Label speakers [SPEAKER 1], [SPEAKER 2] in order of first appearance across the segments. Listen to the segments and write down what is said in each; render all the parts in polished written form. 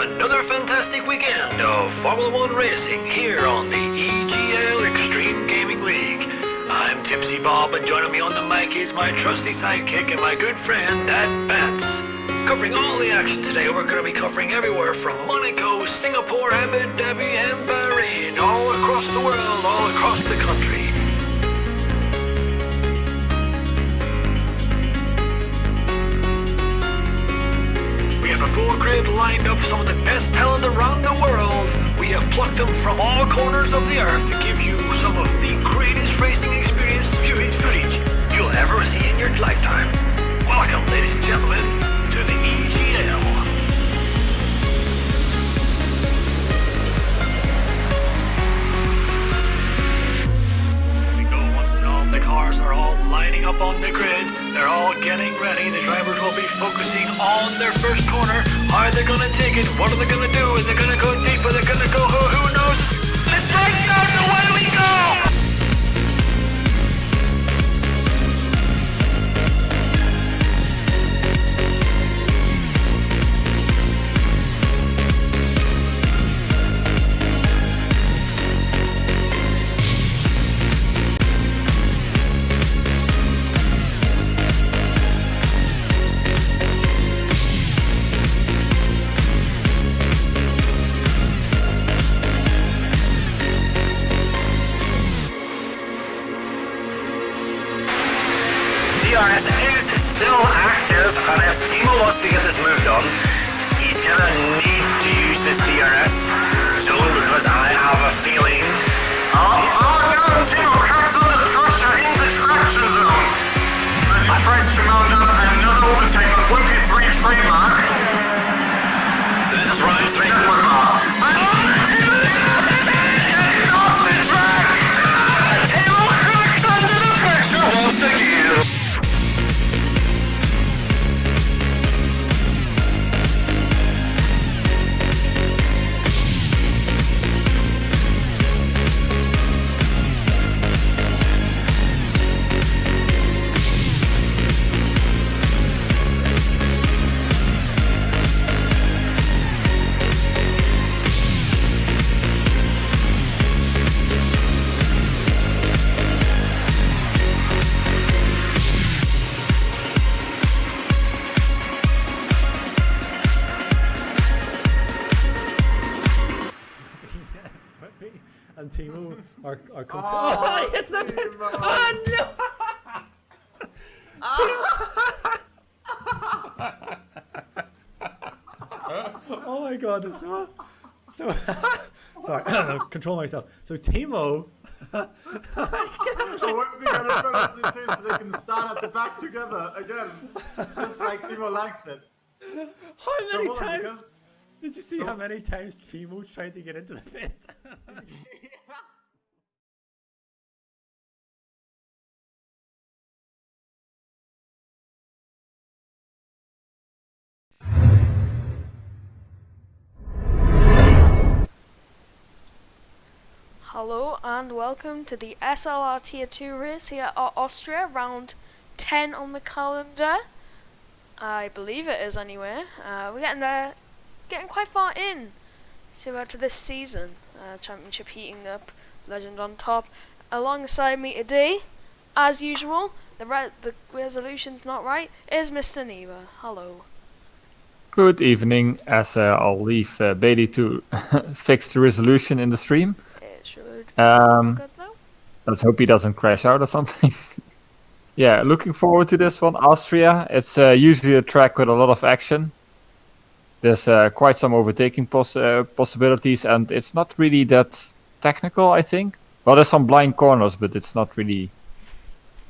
[SPEAKER 1] another fantastic weekend of Formula One racing here on the EGL Extreme Gaming League. I'm Tipsy Bob, and joining me on the mic is my trusty sidekick and my good friend, Dad Bats. Covering all the action today, we're going to be covering everywhere from Monaco, Singapore, Abu Dhabi, and Bahrain, all across the world, all across the country. We have a full grid lined up, some of the best talent around the world. We have plucked them from all corners of the earth to give you some of the greatest racing experience footage you'll ever see in your lifetime. Welcome, ladies and gentlemen, to the EGL. We go on, the cars are all lining up on the grid. They're all getting ready. The drivers will be focusing on their first corner. Are they going to take it? What are they going to do? Is it going to go deep? Are they going to go? Who knows? Let's take out and away we go! DRS is still active, and if Timo wants to get this moved on, he's gonna need to use this DRS zone because I have a feeling. Oh no, Timo, cancel the crusher into traction zone. I pressed command up and another overtake on 123 trademark. This is round 3.
[SPEAKER 2] And Timo are oh, it's not pit. Oh no! Oh my god, this so sorry, control myself. So Timo
[SPEAKER 3] So what we gotta do so they can start at the back together again, just like Timo likes it.
[SPEAKER 2] how many times did you see how many times Timo tried to get into the pit?
[SPEAKER 4] Hello and welcome to the SLR Tier 2 race here at Austria, round 10 on the calendar. I believe it is anyway. We're getting quite far in to this season. Championship heating up, Legend on top. Alongside me today, as usual, the resolution's not right, is Mr. Neva. Hello.
[SPEAKER 5] Good evening, as I'll leave Bailey to fix the resolution in the stream.
[SPEAKER 4] It should good
[SPEAKER 5] Um,
[SPEAKER 4] now.
[SPEAKER 5] let's hope he doesn't crash out or something. Yeah, looking forward to this one. Austria, it's usually a track with a lot of action. There's quite some overtaking possibilities, and it's not really that technical, I think. Well, there's some blind corners, but it's not really...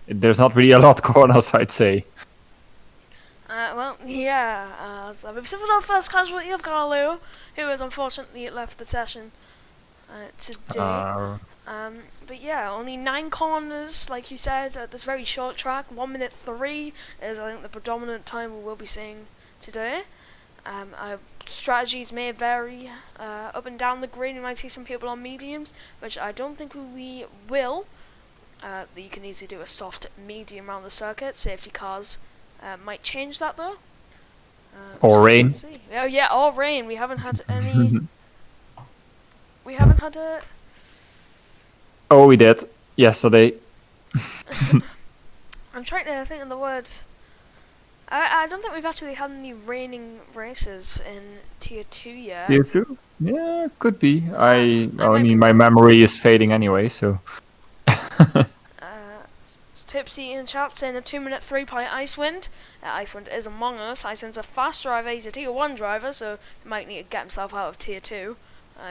[SPEAKER 5] There's not really a lot of corners, I'd say.
[SPEAKER 4] Well, yeah, so we've suffered our first casualty of Carlo, who has unfortunately left the session today. But yeah, only 9 corners, like you said, at this very short track. 1 minute 3 is, I think, the predominant time we will be seeing today. Our strategies may vary up and down the grid. You might see some people on mediums, which I don't think we will. You can easily do a soft medium around the circuit. Safety cars might change that though.
[SPEAKER 5] Or rain.
[SPEAKER 4] Let's see. Oh yeah, or rain. We haven't had any. We haven't had a.
[SPEAKER 5] Oh, we did yesterday.
[SPEAKER 4] I'm trying to think of the word. I don't think we've actually had any raining races in Tier 2 yet.
[SPEAKER 5] Tier 2? Yeah, could be. I
[SPEAKER 4] might be
[SPEAKER 5] mean, my memory is fading anyway, so.
[SPEAKER 4] Tipsy in chat saying a 2-minute 3-pie Icewind. Icewind is among us. Icewind's a fast driver. He's a Tier 1 driver, so he might need to get himself out of Tier 2.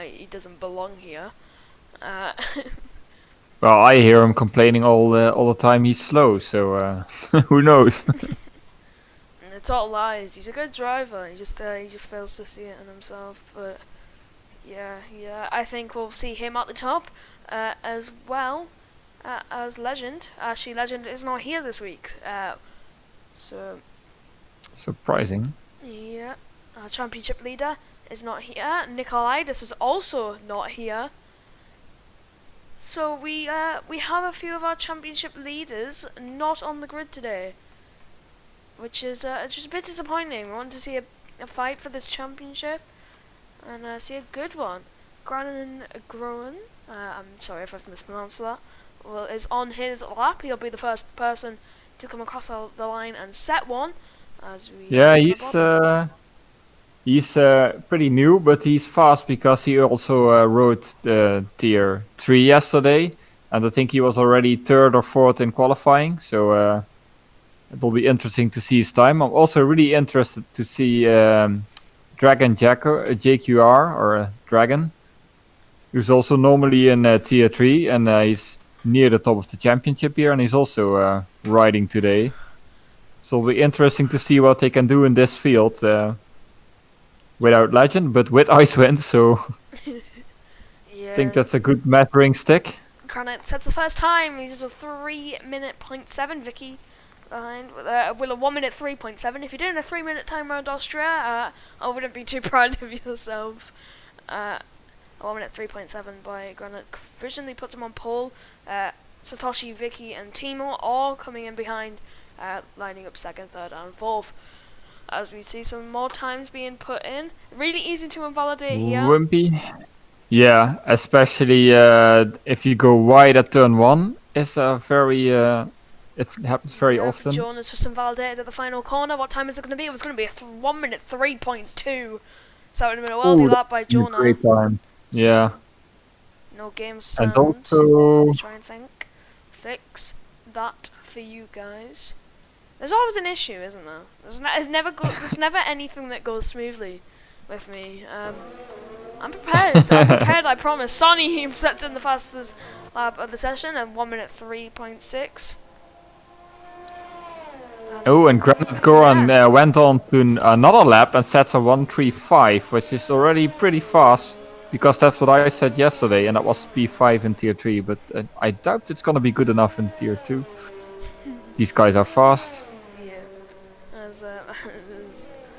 [SPEAKER 4] He doesn't belong here.
[SPEAKER 5] Well, I hear him complaining all the time he's slow, so who knows?
[SPEAKER 4] It's all lies. He's a good driver. He just fails to see it in himself. But yeah, I think we'll see him at the top as well as Legend. Actually, Legend is not here this week. So
[SPEAKER 5] Surprising.
[SPEAKER 4] yeah, our championship leader is not here. Nikolaitis is also not here. So we have a few of our championship leaders not on the grid today, which is just a bit disappointing. We want to see a fight for this championship and see a good one. Granin Groen, I'm sorry if I've mispronounced that, well, is on his lap. He'll be the first person to come across the line and set one. As we
[SPEAKER 5] Yeah, he's pretty new, but he's fast because he also rode the Tier 3 yesterday, and I think he was already 3rd or 4th in qualifying, so it will be interesting to see his time. I'm also really interested to see Dragon JQR, or Dragon, who's also normally in Tier 3, and he's near the top of the championship here, and he's also riding today. So it'll be interesting to see what they can do in this field without Legend, but with Icewind, so
[SPEAKER 4] yeah.
[SPEAKER 5] I think that's a good measuring stick.
[SPEAKER 4] Granite sets the first time. He's a 3-minute 0.7. Vicky behind with a 1-minute 3.7. If you're doing a 3-minute time around Austria, I wouldn't be too proud of yourself. A 1-minute 3.7 by Granite provisionally puts him on pole. Satoshi, Vicky, and Timo all coming in behind, lining up 2nd, 3rd, and 4th. As we see some more times being put in. Really easy to invalidate here.
[SPEAKER 5] Wimpy. Yeah, especially if you go wide at turn 1, it's very it happens very often.
[SPEAKER 4] John is just invalidated at the final corner. What time is it going to be? It was going to be a 1-minute 3.2. So it would have been a worldly lap by Jonah.
[SPEAKER 5] Great time. Yeah.
[SPEAKER 4] No game sound.
[SPEAKER 5] And also,
[SPEAKER 4] Try and think. Fix that for you guys. There's always an issue, isn't there? There's never anything that goes smoothly with me. I'm prepared. I promise. Sonny sets in the fastest lap of the session at 1-minute 3.6.
[SPEAKER 5] oh, and Granite Goran went on to another lap and sets a 1:35, which is already pretty fast, because that's what I said yesterday, and that was P5 in Tier 3, but I doubt it's gonna be good enough in Tier 2. These guys are fast.
[SPEAKER 4] Yeah, as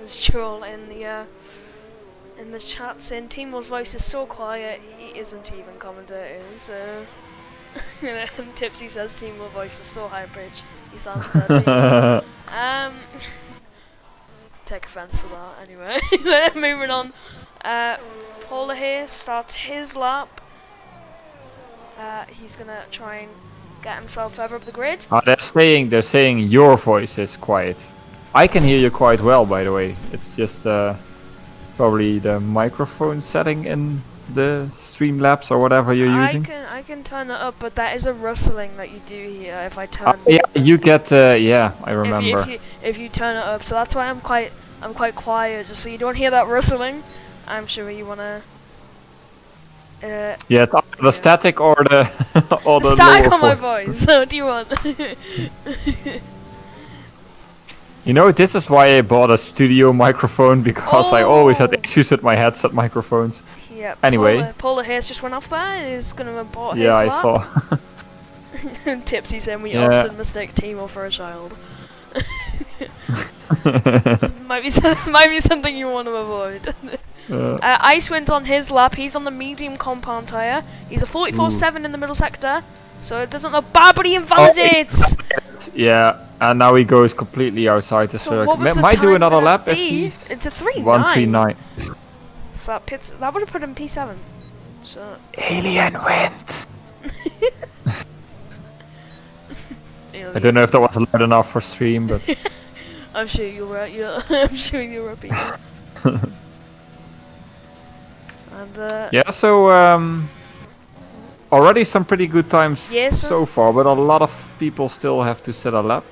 [SPEAKER 4] Joel in the chat saying Timo's voice is so quiet he isn't even commentating. So Tipsy says Timo's voice is so high pitched he sounds 13. Take offense to that anyway. Moving on. Paula here starts his lap. He's gonna try and get himself further up the grid.
[SPEAKER 5] They're saying your voice is quiet. I can hear you quite well, by the way. It's just probably the microphone setting in the Streamlabs or whatever you're using.
[SPEAKER 4] I can turn it up, but that is a rustling that you do here if I turn.
[SPEAKER 5] Yeah, you get. Yeah, I remember.
[SPEAKER 4] If you turn it up, so that's why I'm quite quiet, just so you don't hear that rustling. I'm sure you wanna.
[SPEAKER 5] Yeah, it's either the static or the or the
[SPEAKER 4] static
[SPEAKER 5] lower
[SPEAKER 4] on my
[SPEAKER 5] voice.
[SPEAKER 4] voice. So what do you want?
[SPEAKER 5] You know, this is why I bought a studio microphone, because I always had issues with my headset microphones.
[SPEAKER 4] Yeah.
[SPEAKER 5] Anyway.
[SPEAKER 4] Paula Hayes just went off there. He's gonna import his
[SPEAKER 5] Yeah, I
[SPEAKER 4] lap.
[SPEAKER 5] saw.
[SPEAKER 4] Tipsy saying we often mistake Timo for a child. might be something you want to avoid. Icewind on his lap. He's on the medium compound tire. He's a 44.7 in the middle sector, so it doesn't look bad, but he invalidates.
[SPEAKER 5] Yeah, And now he goes completely outside the
[SPEAKER 4] So
[SPEAKER 5] circuit.
[SPEAKER 4] what was the
[SPEAKER 5] Might do
[SPEAKER 4] time
[SPEAKER 5] another
[SPEAKER 4] for that
[SPEAKER 5] lap if
[SPEAKER 4] B?
[SPEAKER 5] he's
[SPEAKER 4] It's a 3.9.
[SPEAKER 5] 139.
[SPEAKER 4] So that would have put him P7. So
[SPEAKER 5] Alien wins. I don't know if that was loud enough for stream, but
[SPEAKER 4] I'm sure you were. I'm sure you were beating. And
[SPEAKER 5] yeah. So already some pretty good times
[SPEAKER 4] Yes, sir.
[SPEAKER 5] so far, but a lot of people still have to set a lap.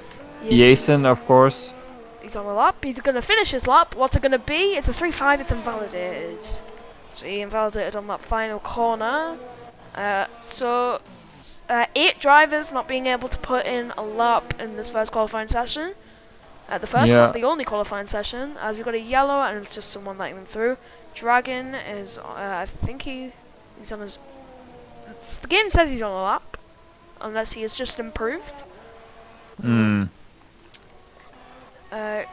[SPEAKER 4] yes,
[SPEAKER 5] Jason, of course.
[SPEAKER 4] he's on a lap. He's gonna finish his lap. What's it gonna be? It's a 3.5. It's invalidated. So he invalidated on that final corner. So 8 drivers not being able to put in a lap in this first qualifying session. The first
[SPEAKER 5] Yeah.
[SPEAKER 4] one, the only qualifying session, as you've got a yellow and it's just someone letting them through. Dragon is, I think he's on his. The game says he's on a lap, unless he has just improved.
[SPEAKER 5] Hmm.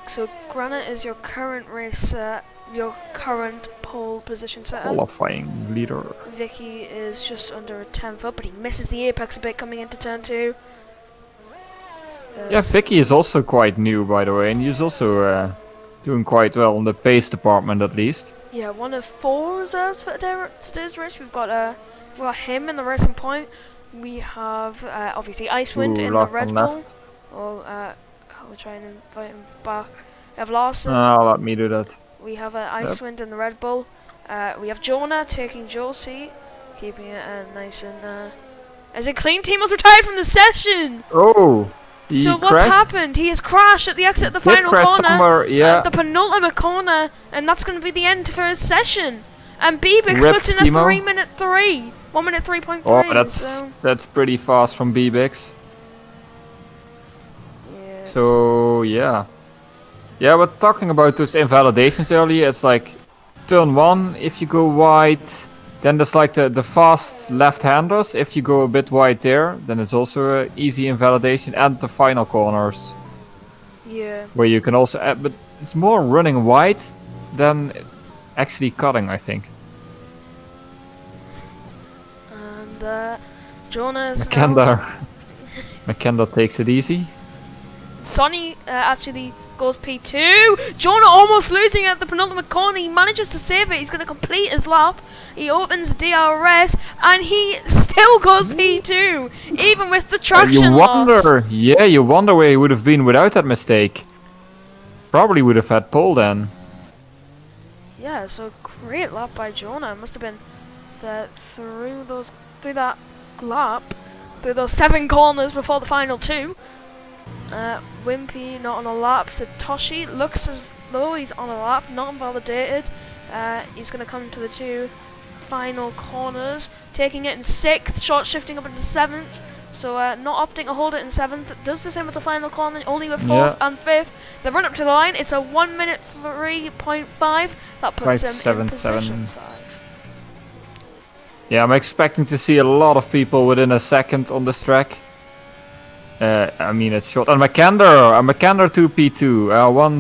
[SPEAKER 4] So Granite is your current racer, your current pole position setter.
[SPEAKER 5] Qualifying leader.
[SPEAKER 4] Vicky is just under a 10th up, but he misses the apex a bit coming into turn 2.
[SPEAKER 5] Yeah, Vicky is also quite new, by the way, and he's also doing quite well in the pace department at least.
[SPEAKER 4] Yeah, one of 4 reserves for today's race. We've got him in the racing point. We have obviously Icewind
[SPEAKER 5] Ooh,
[SPEAKER 4] in the
[SPEAKER 5] lock
[SPEAKER 4] Red
[SPEAKER 5] on
[SPEAKER 4] Bull.
[SPEAKER 5] left.
[SPEAKER 4] We'll try and invite him back. We have Larson.
[SPEAKER 5] Let me do that.
[SPEAKER 4] We have Icewind in the Red Bull. We have Jonah taking Joe's seat, keeping it nice and as a clean team was retired from the session.
[SPEAKER 5] Oh, he
[SPEAKER 4] So what's
[SPEAKER 5] crashed?
[SPEAKER 4] happened? He has crashed at the exit of the
[SPEAKER 5] Did
[SPEAKER 4] final
[SPEAKER 5] crash
[SPEAKER 4] corner,
[SPEAKER 5] somewhere, yeah.
[SPEAKER 4] the penultimate corner, and that's going to be the end for his session. And Bebix
[SPEAKER 5] Rip
[SPEAKER 4] puts in a
[SPEAKER 5] Timo.
[SPEAKER 4] 3-minute 3, 1 minute 3.3.
[SPEAKER 5] Oh,
[SPEAKER 4] so,
[SPEAKER 5] that's pretty fast from Bebix.
[SPEAKER 4] yes.
[SPEAKER 5] So yeah, but talking about those invalidations earlier, it's like turn 1 if you go wide, then there's like the fast left-handers. If you go a bit wide there, then it's also an easy invalidation, and the final corners
[SPEAKER 4] Yeah.
[SPEAKER 5] where you can also add, but it's more running wide than actually cutting, I think.
[SPEAKER 4] And Jonah's now.
[SPEAKER 5] McKendar takes it easy.
[SPEAKER 4] Sonny actually goes P2. Jonah almost losing at the penultimate corner. He manages to save it. He's going to complete his lap. He opens DRS and he still goes P2, even with the traction
[SPEAKER 5] You
[SPEAKER 4] loss.
[SPEAKER 5] wonder, you wonder where he would have been without that mistake. Probably would have had pole then.
[SPEAKER 4] Yeah, so great lap by Jonah. Must have been through that lap, through those 7 corners before the final 2. Wimpy not on a lap. Satoshi looks as though he's on a lap, not invalidated. He's going to come to the 2 final corners, taking it in 6th, short shifting up into 7th. So not opting to hold it in 7th. Does the same with the final corner, only with 4th and 5th. They run up to the line. It's a 1 minute 3.5. That puts him in position 5.
[SPEAKER 5] Yeah, I'm expecting to see a lot of people within a second on this track. I mean, it's short. And McKendar 2P2,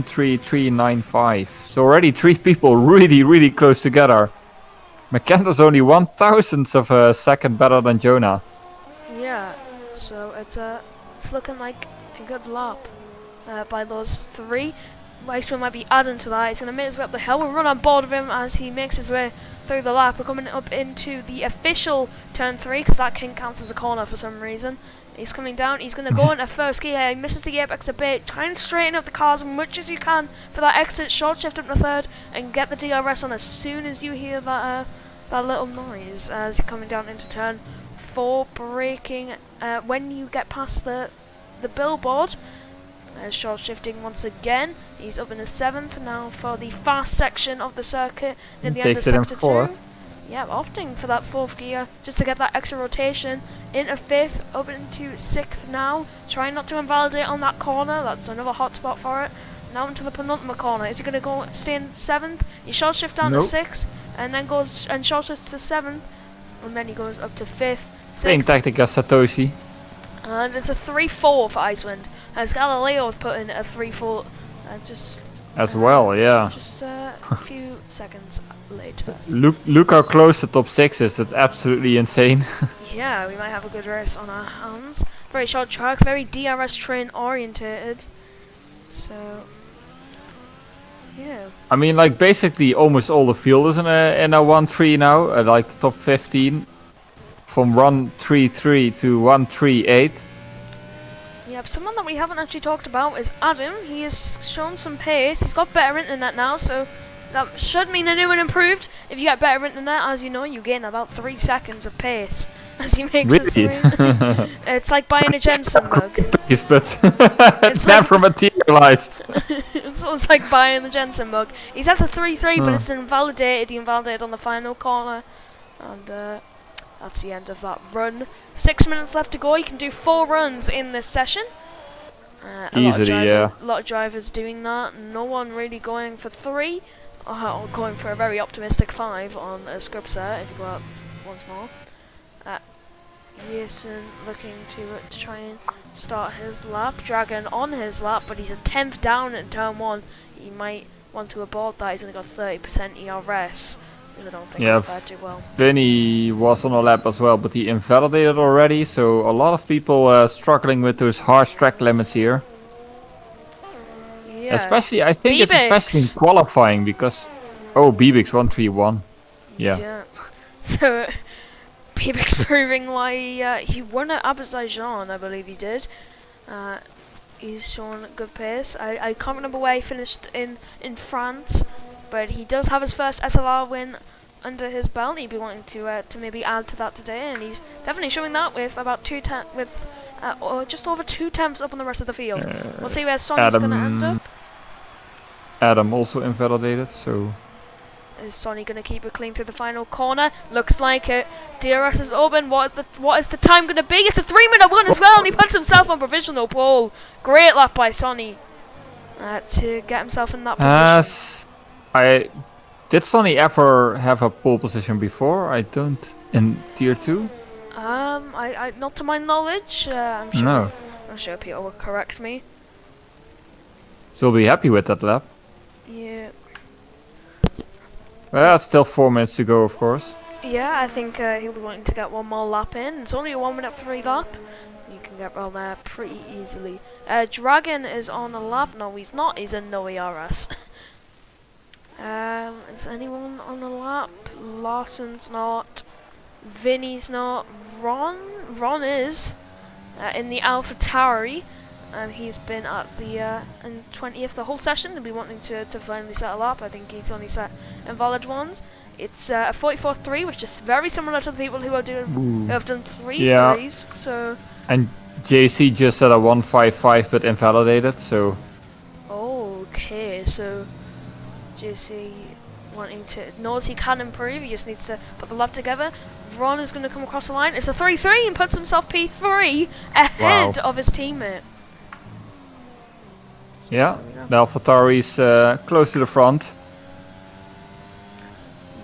[SPEAKER 5] 13395. So already 3 people really close together. McKendar's only 1/1000th of a second better than Jonah.
[SPEAKER 4] Yeah, so it's looking like a good lap by those 3. Icewind might be adding to that. He's going to make his way up the hill. We'll run on board of him as he makes his way through the lap. We're coming up into the official turn 3 because that can count as a corner for some reason. He's coming down. He's going to go into first gear. He misses the apex a bit. Try and straighten up the cars as much as you can for that exit. Short shift up to 3rd and get the DRS on as soon as you hear that little noise as you're coming down into turn 4. Braking when you get past the billboard. Short shifting once again. He's up in the 7th now for the fast section of the circuit near the end of sector 2. Yeah, opting for that 4th gear just to get that extra rotation. Into 5th, up into 6th now. Trying not to invalidate on that corner. That's another hot spot for it. Now into the penultimate corner. Is he going to go stay in 7th? He short shift down to 6th and then goes and short shifts to 7th. And then he goes up to 5th.
[SPEAKER 5] Same tactic as Satoshi.
[SPEAKER 4] And it's a 3-4 for Icewind. As Galileo's put in a 3-4
[SPEAKER 5] as well, yeah.
[SPEAKER 4] Just a few seconds later.
[SPEAKER 5] Look how close the top 6 is. That's absolutely insane.
[SPEAKER 4] Yeah, we might have a good race on our hands. very short track, very DRS train orientated. So yeah.
[SPEAKER 5] I mean, like basically almost all the field is in a 1-3 now, like the top 15, from 1-3-3 to 1-3-8.
[SPEAKER 4] Yep, someone that we haven't actually talked about is Adam. He has shown some pace. He's got better internet now, so that should mean a new and improved. If you get better internet, as you know, you gain about 3 seconds of pace as he makes a swing. It's like buying a Jensen mug.
[SPEAKER 5] Yes, but it's never materialized.
[SPEAKER 4] It's like buying the Jensen mug. He's at a 3-3, but it's invalidated. He invalidated on the final corner, and that's the end of that run. 6 minutes left to go. You can do 4 runs in this session.
[SPEAKER 5] Easily, yeah.
[SPEAKER 4] A lot of drivers doing that. No one really going for 3, or going for a very optimistic 5 on a script set. If you go out once more, Jason looking to try and start his lap. Dragon on his lap, but he's a 10th down at turn 1. He might want to abort that. He's only got 30% ERS. I don't think he'll fare too well.
[SPEAKER 5] Vinny was on a lap as well, but he invalidated already, so a lot of people struggling with those harsh track limits here.
[SPEAKER 4] Yeah.
[SPEAKER 5] Especially, I think it's
[SPEAKER 4] Bebix.
[SPEAKER 5] especially in qualifying because... Oh, Bebix 131. Yeah.
[SPEAKER 4] So, Bebix proving why he won at Azerbaijan, I believe he did. He's shown good pace. I can't remember where he finished in France, but he does have his first SLR win under his belt. He'd be wanting to maybe add to that today, and he's definitely showing that with about or just over 2 tenths up on the rest of the field. We'll see where Sonny's going to end up.
[SPEAKER 5] Adam also invalidated, so...
[SPEAKER 4] Is Sonny going to keep it clean through the final corner? Looks like it. DRS is open. What is the time going to be? It's a 3-minute one as well, and he puts himself on provisional pole. Great lap by Sonny to get himself in that position.
[SPEAKER 5] Did Sonny ever have a pole position before? I don't. In tier 2?
[SPEAKER 4] I not to my knowledge. I'm sure.
[SPEAKER 5] No.
[SPEAKER 4] I'm sure Peter will correct me.
[SPEAKER 5] So we'll be happy with that lap.
[SPEAKER 4] Yeah.
[SPEAKER 5] Well, still 4 minutes to go, of course.
[SPEAKER 4] Yeah, I think he'll be wanting to get one more lap in. It's only a 1-minute 3 lap. You can get around there pretty easily. Dragon is on a lap. No, he's not. He's in no ERS. Is anyone on a lap? Lawson's not. Vinny's not. Ron is in the Alpha Tauri. He's been at the in 20th the whole session. He'll be wanting to finally set a lap. I think he's only set invalid ones. It's a 44.3, which is very similar to the people who have done 3s. So. And
[SPEAKER 5] JC just set a 155 but invalidated. So.
[SPEAKER 4] Okay, so JC wanting knows he can improve. He just needs to put the lap together. Ron is going to come across the line. It's a 3-3 and puts himself P3 ahead of his teammate.
[SPEAKER 5] Yeah, the AlphaTauri's close to the front.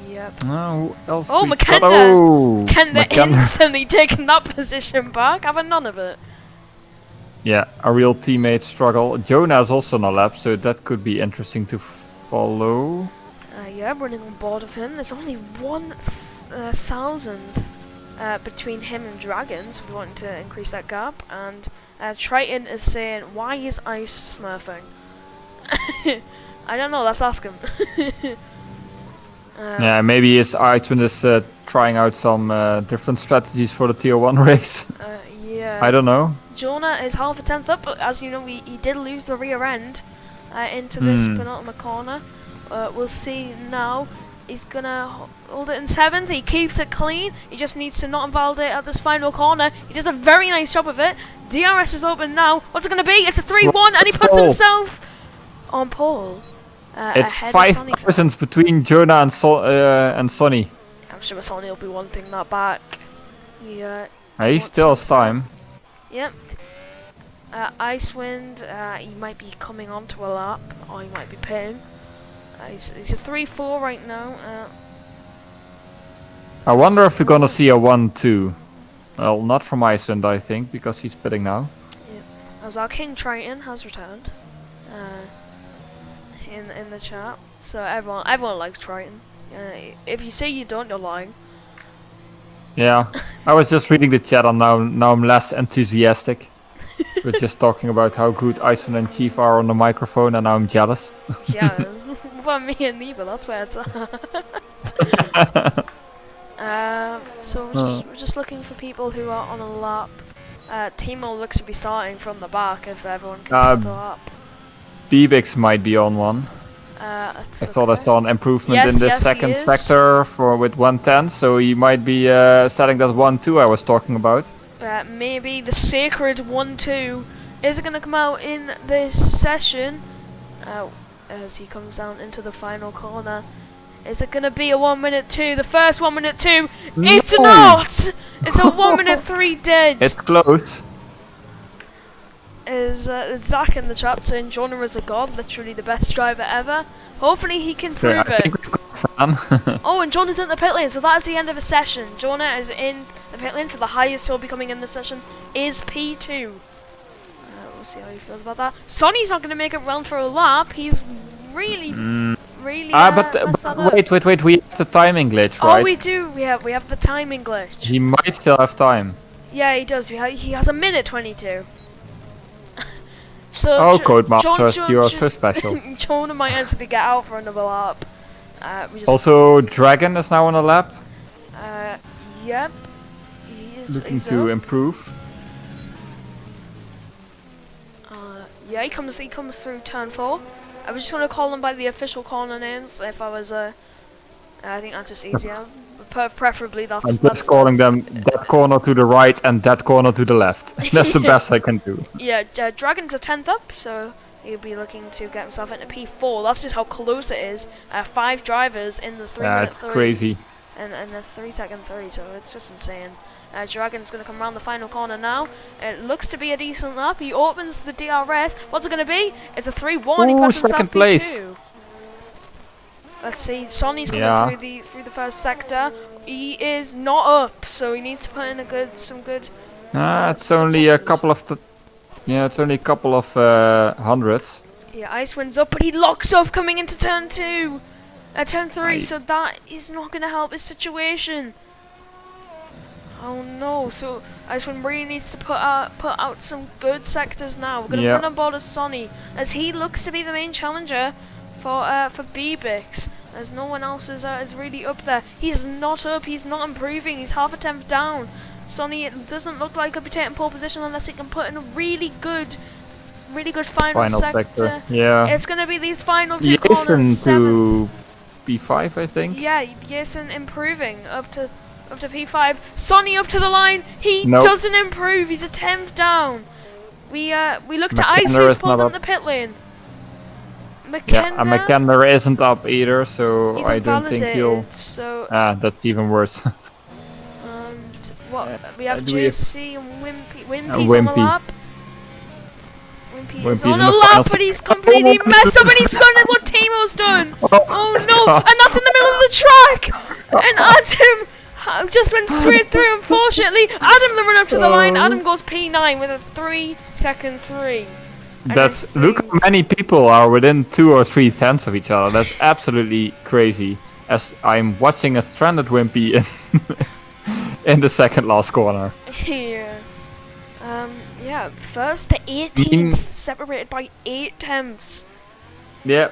[SPEAKER 4] Yep.
[SPEAKER 5] Oh, who else?
[SPEAKER 4] Oh, McKenna instantly taking that position back, having none of it.
[SPEAKER 5] Yeah, a real teammate struggle. Jonah is also on a lap, so that could be interesting to follow.
[SPEAKER 4] Yeah, running on board of him. There's only 1,000 between him and Dragon, so we want to increase that gap. And Triton is saying, why is Ice smurfing? I don't know, let's ask him.
[SPEAKER 5] Yeah, maybe his Iceman is trying out some different strategies for the tier 1 race.
[SPEAKER 4] Yeah.
[SPEAKER 5] I don't know.
[SPEAKER 4] Jonah is half a tenth up, but as you know, he did lose the rear end into this penultimate corner. We'll see now. He's gonna hold it in 7th. He keeps it clean. He just needs to not invalidate at this final corner. He does a very nice job of it. DRS is open now. What's it gonna be? It's a 3-1, and he puts himself on pole.
[SPEAKER 5] It's 5 between Jonah and Sonny.
[SPEAKER 4] I'm sure Sonny will be wanting that back. Yeah.
[SPEAKER 5] He still has time.
[SPEAKER 4] Yep. Icewind, he might be coming onto a lap, or he might be pitting. He's a 3-4 right now.
[SPEAKER 5] I wonder if we're gonna see a 1-2. Well, not from Iceland, I think, because he's pitting now.
[SPEAKER 4] Yeah. As our King Triton has returned in the chat, so everyone likes Triton. If you say you don't, you're lying.
[SPEAKER 5] Yeah, I was just reading the chat and now I'm less enthusiastic. We're just talking about how good Iceland and Chief are on the microphone and now I'm jealous.
[SPEAKER 4] Yeah, well, me and Neva, that's where it's at. So we're just looking for people who are on a lap. Timo looks to be starting from the back if everyone can set a lap.
[SPEAKER 5] Bebix might be on one. I thought I saw an improvement in the second sector with 110, so he might be setting that 1-2 I was talking about.
[SPEAKER 4] Maybe the sacred 1-2 is going to come out in this session as he comes down into the final corner. Is it going to be a 1-minute 2? The first 1-minute 2? No! It's not! It's a 1-minute 3 dead!
[SPEAKER 5] It's close.
[SPEAKER 4] Is Zach in the chat saying Jonah is a god, literally the best driver ever. Hopefully he can prove it. Oh, and Jonah's in the pit lane, so that's the end of the session. Jonah is in the pit lane, so the highest he'll be coming in the session is P2. We'll see how he feels about that. Sonny's not going to make it round for a lap. He's really
[SPEAKER 5] but wait, we have the timing glitch, right?
[SPEAKER 4] Oh, we do. We have the timing glitch.
[SPEAKER 5] He might still have time.
[SPEAKER 4] Yeah, he does. He has a minute 22. So
[SPEAKER 5] Codemasters, you are so special.
[SPEAKER 4] Jonah might actually get out for another lap.
[SPEAKER 5] Also, Dragon is now on a lap.
[SPEAKER 4] Yep.
[SPEAKER 5] Looking to improve.
[SPEAKER 4] Yeah, he comes through turn 4. I was just going to call them by the official corner names if I was I think that's just easier. Preferably that's...
[SPEAKER 5] I'm just calling them that corner to the right and that corner to the left. That's the best I can do.
[SPEAKER 4] Yeah, Dragon's a 10th up, so he'll be looking to get himself into P4. That's just how close it is. 5 drivers in the 3-minute 3s.
[SPEAKER 5] Crazy.
[SPEAKER 4] And the 3-second 3, so it's just insane. Dragon's going to come around the final corner now. It looks to be a decent lap. He opens the DRS. What's it going to be? It's a 3-1. He puts himself P2. Let's see. Sonny's coming through the first sector. He is not up, so he needs to put in some good.
[SPEAKER 5] It's only a couple of hundreds.
[SPEAKER 4] Yeah, Icewind's up, but he locks up coming into turn 2, turn 3. So that is not going to help his situation. Oh no! So Icewind really needs to put out some good sectors now. We're going to run on board of Sonny as he looks to be the main challenger for Bebix, as no one else is really up there. He's not up, he's not improving, he's half a 10th down. Sonny, it doesn't look like he'll be taking pole position unless he can put in a really good final sector.
[SPEAKER 5] Yeah.
[SPEAKER 4] It's going to be these final 2 corners.
[SPEAKER 5] To P5, I think.
[SPEAKER 4] Yeah, Jason improving up to P5. Sonny up to the line. He doesn't improve. He's a 10th down. We look to Icy spawn on the pit lane.
[SPEAKER 5] McKenna isn't up either, so I don't think he'll...
[SPEAKER 4] So
[SPEAKER 5] that's even worse.
[SPEAKER 4] We have JC and Wimpy's on the lap. Wimpy is on the lap, but he's completely messed up and he's done what Timo's done. Oh no, and that's in the middle of the track. And Adam just went straight through, unfortunately. Adam the run up to the line. Adam goes P9 with a 3-second 3.
[SPEAKER 5] Look how many people are within 2 or 3 tenths of each other. That's absolutely crazy. As I'm watching a stranded Wimpy in the second last corner.
[SPEAKER 4] Yeah, first to 18th, separated by 8 tenths.
[SPEAKER 5] Yeah,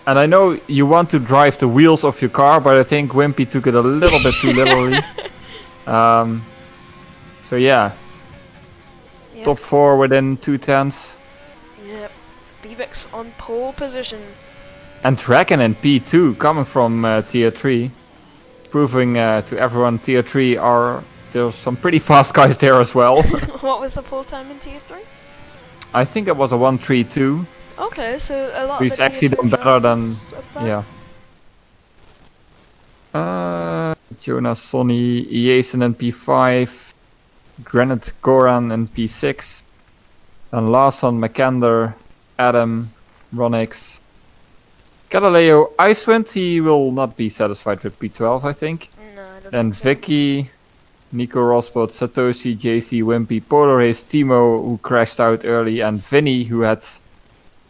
[SPEAKER 5] and I know you want to drive the wheels of your car, but I think Wimpy took it a little bit too literally. So yeah, top 4 within 2 tenths.
[SPEAKER 4] Yep, Bebix on pole position.
[SPEAKER 5] And Dragon in P2 coming from tier 3, proving to everyone tier 3 there's some pretty fast guys there as well.
[SPEAKER 4] What was the pole time in tier 3?
[SPEAKER 5] I think it was a 1:32.
[SPEAKER 4] Okay, so a lot.
[SPEAKER 5] It's actually done better than Jonas, Sonny, Jason in P5, Granite Goran in P6, and Larson, McAnder, Adam, Ronix, Galileo, Icewind. He will not be satisfied with P12, I think.
[SPEAKER 4] No, I don't
[SPEAKER 5] Then
[SPEAKER 4] think so.
[SPEAKER 5] Vicky, Nico Rosbot, Satoshi, JC, Wimpy, Polaris, Timo, who crashed out early, and Vinny, who had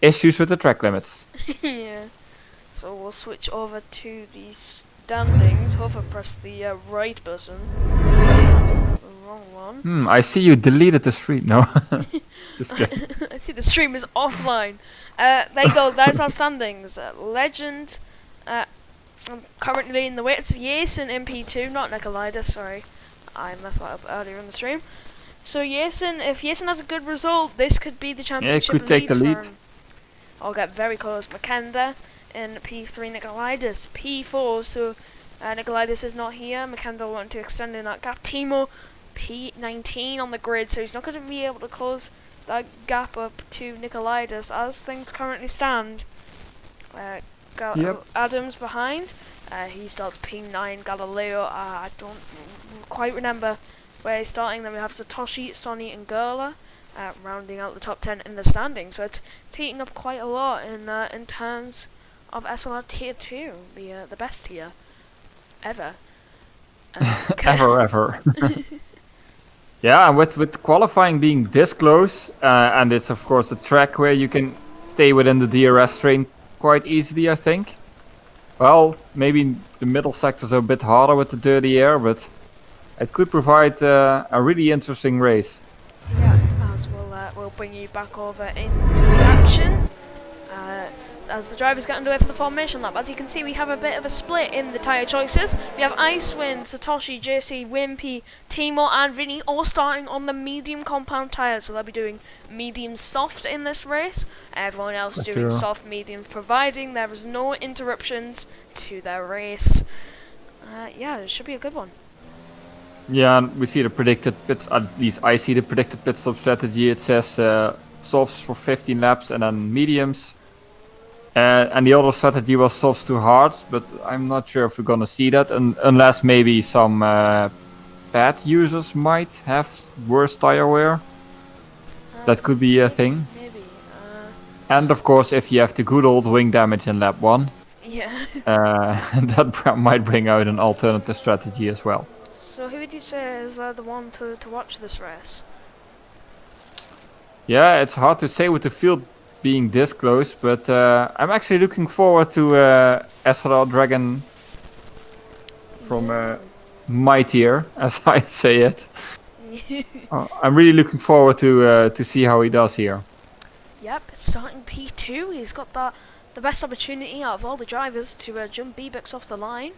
[SPEAKER 5] issues with the track limits.
[SPEAKER 4] Yeah. So we'll switch over to the standings. Hover press the right button. wrong one.
[SPEAKER 5] I see you deleted the stream. No, just kidding.
[SPEAKER 4] I see the stream is offline. There you go. There's our standings. Legend. Currently in the way it's Jason in P2, not Nikolaitis. Sorry, I messed that up earlier in the stream. So Jason, if Jason has a good result, this could be the championship.
[SPEAKER 5] Yeah, could take the lead.
[SPEAKER 4] For him. I'll get very close. Makanda in P3, Nikolaitis P4. So Nikolaitis is not here. Makanda wanting to extend in that gap. Timo P19 on the grid, so he's not going to be able to close that gap up to Nikolaitis as things currently stand. Adams behind. He starts P9. Galileo. I don't quite remember where he's starting. Then we have Satoshi, Sonny, and Gerla rounding out the top 10 in the standings. So it's heating up quite a lot in terms of SLR Tier 2, the best tier ever.
[SPEAKER 5] Ever. Yeah, and with qualifying being this close, and it's of course a track where you can stay within the DRS train quite easily, I think. Well, maybe the middle sectors are a bit harder with the dirty air, but it could provide a really interesting race.
[SPEAKER 4] Yeah, as we'll bring you back over into the action. As the drivers get underway for the formation lap. As you can see, we have a bit of a split in the tyre choices. We have Icewind, Satoshi, JC, Wimpy, Timo and Vinny all starting on the medium compound tyres, so they'll be doing medium soft in this race. Everyone else doing soft mediums, providing there is no interruptions to their race. Yeah, it should be a good one.
[SPEAKER 5] Yeah, and we see the predicted pits, at least I see the predicted pit stop strategy. It says softs for 15 laps and then mediums. And the other strategy was softs to hards, but I'm not sure if we're gonna see that, unless maybe some pad users might have worse tire wear. That could be a thing.
[SPEAKER 4] Maybe.
[SPEAKER 5] And of course, if you have the good old wing damage in lap 1,
[SPEAKER 4] Yeah.
[SPEAKER 5] that might bring out an alternative strategy as well.
[SPEAKER 4] So who would you say is the one to watch this race?
[SPEAKER 5] Yeah, it's hard to say with the field being this close, but I'm actually looking forward to SLR Dragon from my tier, as I say it. I'm really looking forward to see how he does here.
[SPEAKER 4] Yep, starting P2, he's got the best opportunity out of all the drivers to jump Bebix off the line.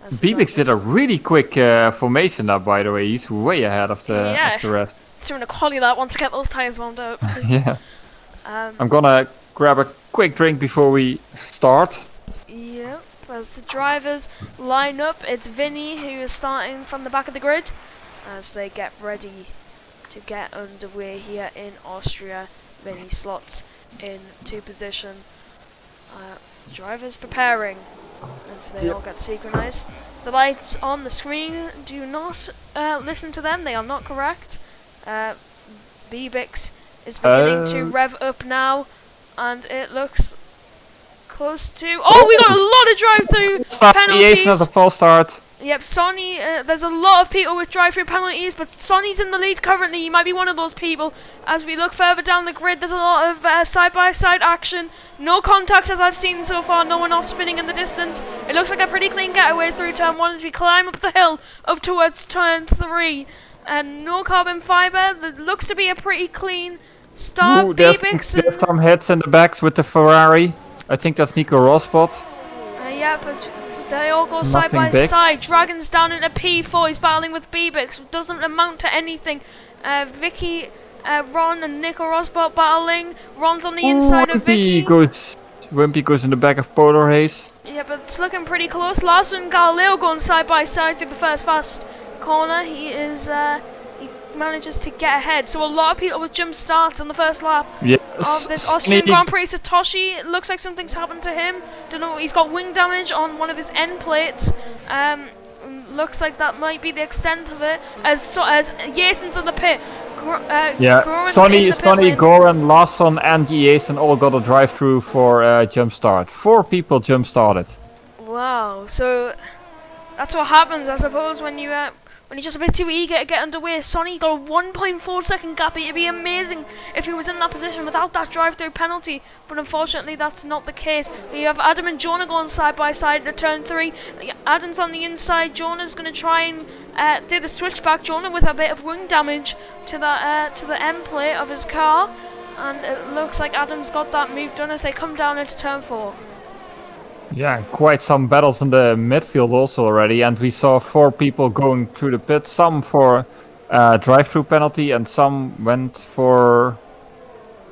[SPEAKER 5] Bebix did a really quick formation lap, by the way. He's way ahead of the rest.
[SPEAKER 4] He's doing a quali lap once to get those tyres warmed up.
[SPEAKER 5] Yeah. I'm gonna grab a quick drink before we start.
[SPEAKER 4] Yep, as the drivers line up, it's Vinny who is starting from the back of the grid as they get ready to get underway here in Austria. Vinny slots into position. The drivers preparing as they all get synchronized. The lights on the screen do not listen to them, they are not correct. Bebix is beginning to rev up now, and it looks close to. Oh, we got a lot of drive-through penalties.
[SPEAKER 5] Has a false start.
[SPEAKER 4] Yep, Sonny. There's a lot of people with drive-through penalties, but Sonny's in the lead currently. He might be one of those people. As we look further down the grid, there's a lot of side-by-side action. No contact as I've seen so far. No one else spinning in the distance. It looks like a pretty clean getaway through turn 1 as we climb up the hill up towards turn 3. And no carbon fiber. That looks to be a pretty clean start.
[SPEAKER 5] Ooh, there's some hits in the backs with the Ferrari. I think that's Nico Rosberg.
[SPEAKER 4] Yeah, but they all go side by side. Dragon's down into P4. He's battling with Bebix. Doesn't amount to anything. Vicky, Ron, and Nico Rosberg battling. Ron's on the inside of Vicky.
[SPEAKER 5] Wimpy goes in the back of Polar Haze.
[SPEAKER 4] Yeah, but it's looking pretty close. Larson and Galileo going side by side through the first fast corner. He manages to get ahead. So a lot of people with jump starts on the first lap of this Austrian Grand Prix. Satoshi, it looks like something's happened to him. Don't know. He's got wing damage on one of his end plates. Looks like that might be the extent of it. As Jason's on the pit.
[SPEAKER 5] Sonny, Goran, Larsson, and Jason all got a drive-through for jump start. 4 people jump started.
[SPEAKER 4] Wow. So that's what happens, I suppose, when you when he's just a bit too eager to get underway. Sonny got a 1.4 second gap. It'd be amazing if he was in that position without that drive-through penalty, but unfortunately that's not the case. We have Adam and Jonah going side by side to turn 3. Adam's on the inside. Jonah's going to try and do the switchback. Jonah with a bit of wing damage to the end plate of his car, and it looks like Adam's got that move done as they come down into turn 4.
[SPEAKER 5] Yeah, quite some battles in the midfield also already, and we saw 4 people going through the pit, some for drive-through penalty and some went for,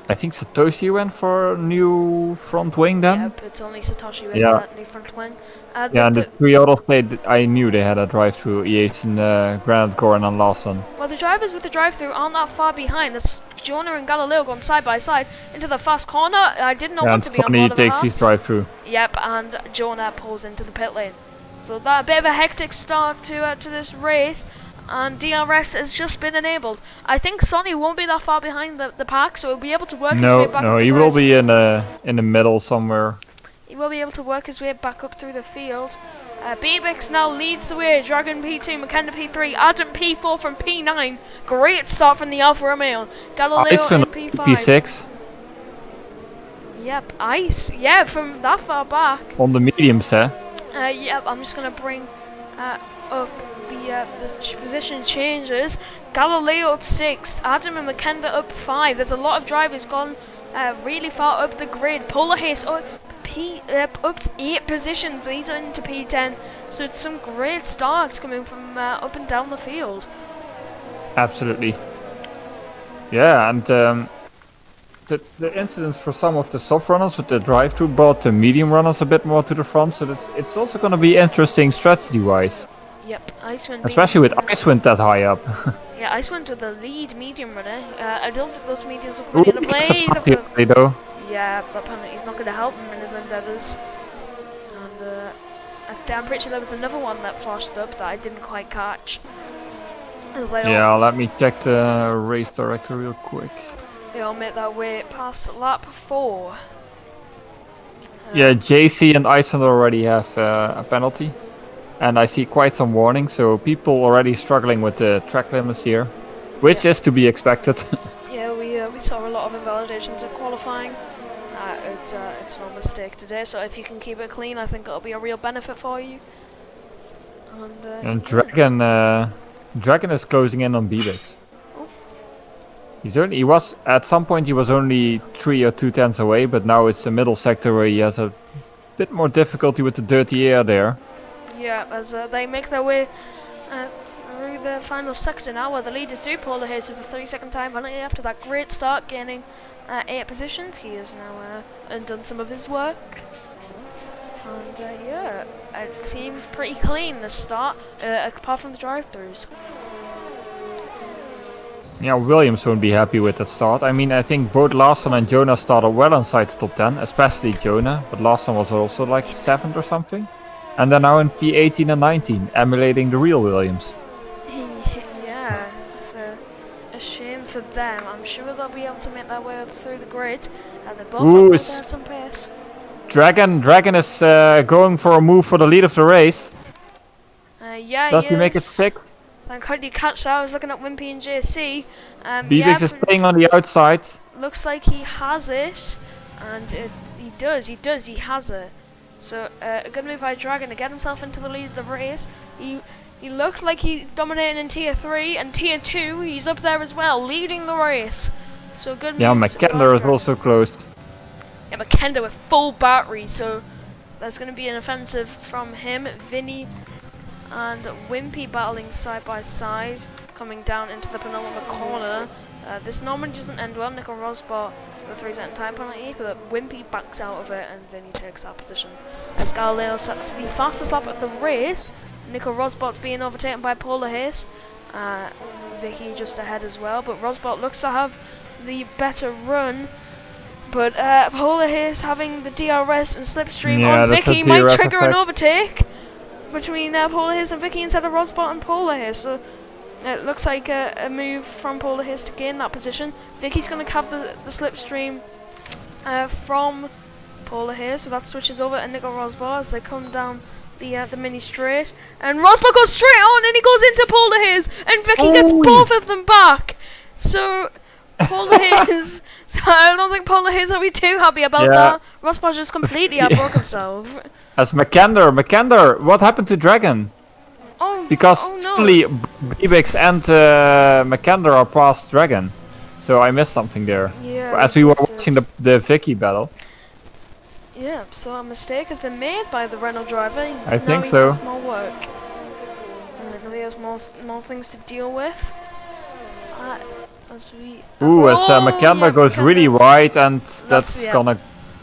[SPEAKER 5] I think Satoshi went for a new front wing then?
[SPEAKER 4] Yep, it's only Satoshi with
[SPEAKER 5] Yeah.
[SPEAKER 4] that new front wing.
[SPEAKER 5] Yeah, and the 3 others I knew they had a drive-through, Yates, Granite Goran and Lawson.
[SPEAKER 4] Well, the drivers with the drive-through aren't that far behind. There's Jonah and Galileo going side by side into the fast corner. I didn't know
[SPEAKER 5] Yeah,
[SPEAKER 4] what
[SPEAKER 5] and
[SPEAKER 4] to be on
[SPEAKER 5] Sonny
[SPEAKER 4] board of the
[SPEAKER 5] takes his
[SPEAKER 4] Haas.
[SPEAKER 5] drive-through.
[SPEAKER 4] Yep, and Jonah pulls into the pit lane. So that a bit of a hectic start to this race, and DRS has just been enabled. I think Sonny won't be that far behind the pack, so he'll be able to work his way back.
[SPEAKER 5] No,
[SPEAKER 4] up
[SPEAKER 5] he
[SPEAKER 4] the
[SPEAKER 5] will
[SPEAKER 4] grid.
[SPEAKER 5] be in the middle somewhere.
[SPEAKER 4] He will be able to work his way back up through the field. Bebix now leads the way. Dragon P2, McKenna P3, Adam P4 from P9. Great start from the Alfa Romeo. Galileo
[SPEAKER 5] Iceman
[SPEAKER 4] in P5.
[SPEAKER 5] P6
[SPEAKER 4] Yep, Ice. Yeah, from that far back.
[SPEAKER 5] on the mediums, eh?
[SPEAKER 4] Yep, I'm just going to bring up the position changes. Galileo up 6, Adam and McKenna up 5. There's a lot of drivers gone really far up the grid. Polar Haste up 8 positions. He's into P10. So it's some great starts coming from up and down the field.
[SPEAKER 5] Absolutely. Yeah, and the incidents for some of the soft runners with the drive-through brought the medium runners a bit more to the front. So it's also going to be interesting strategy-wise.
[SPEAKER 4] Yep, Icewind.
[SPEAKER 5] Especially with Icewind that high up.
[SPEAKER 4] Yeah, Icewind to the lead medium runner. I don't think those mediums will be in the play.
[SPEAKER 5] Though.
[SPEAKER 4] Yeah, but penalty's not going to help him in his endeavours. And I'm pretty sure there was another one that flashed up that I didn't quite catch.
[SPEAKER 5] Yeah, let me check the race director real quick.
[SPEAKER 4] They all make their way past lap 4.
[SPEAKER 5] Yeah, JC and Iceland already have a penalty. And I see quite some warnings, so people already struggling with the track limits here. Which is to be expected.
[SPEAKER 4] Yeah, we saw a lot of invalidations in qualifying. It's no mistake today, so if you can keep it clean, I think it'll be a real benefit for you. And
[SPEAKER 5] Dragon is closing in on Bebix. He was at some point he was only 3 or 2 tenths away, but now it's the middle sector where he has a bit more difficulty with the dirty air there.
[SPEAKER 4] yeah, as they make their way through the final sector now, where the leaders do pull the Hayes to the 3-second time penalty after that great start, gaining 8 positions. He has now undone some of his work. And yeah, it seems pretty clean this start, apart from the drive-throughs.
[SPEAKER 5] Yeah, Williams won't be happy with that start. I mean, I think both Larson and Jonah started well inside the top 10, especially Jonah, but Larson was also like 7th or something. And they're now in P18 and 19, emulating the real Williams.
[SPEAKER 4] Yeah, it's a shame for them. I'm sure they'll be able to make their way up through the grid, and they're both at some pace.
[SPEAKER 5] Dragon is going for a move for the lead of the race.
[SPEAKER 4] Yeah,
[SPEAKER 5] Does he make it 6?
[SPEAKER 4] Thank God you catch that. I was looking at Wimpy and JC.
[SPEAKER 5] Bebix is staying on the outside.
[SPEAKER 4] Looks like he has it, and he has it. So a good move by Dragon to get himself into the lead of the race. He looked like he's dominating in tier 3 and tier 2. He's up there as well, leading the race. So good move.
[SPEAKER 5] Yeah, McKenna is also close.
[SPEAKER 4] Yeah, McKenna with full battery, so there's going to be an offensive from him. Vinny and Wimpy battling side by side, coming down into the penultimate corner. This normally doesn't end well. Nico Rosbot with a 3-second time penalty, but Wimpy backs out of it and Vinny takes that position. As Galileo sets the fastest lap of the race, Nico Rosbot's being overtaken by Paul Hayes. Vicky just ahead as well, but Rosbot looks to have the better run. But Paul Hayes having the DRS and slipstream on Vicky might trigger an overtake between Paul Hayes and Vicky instead of Rosbot and Paul Hayes. So it looks like a move from Paul Hayes to gain that position. Vicky's going to have the slipstream from Paul Hayes, so that switches over to Nico Rosbot as they come down the mini straight, and Rosberg goes straight on, and he goes into Paul Hayes, and Vicky gets both of them back. So Paul Hayes, so I don't think Paul Hayes will be too happy about that. Rosberg just completely outbroke himself.
[SPEAKER 5] As Makander, what happened to Dragon? Because suddenly Bibix and Makander are past Dragon, so I missed something there.
[SPEAKER 4] Yeah.
[SPEAKER 5] As we were watching the Vicky battle.
[SPEAKER 4] Yeah, so a mistake has been made by the Renault driver.
[SPEAKER 5] I think so.
[SPEAKER 4] He has more work. And he has more things to deal with. As
[SPEAKER 5] Makander goes really wide, and that's gonna,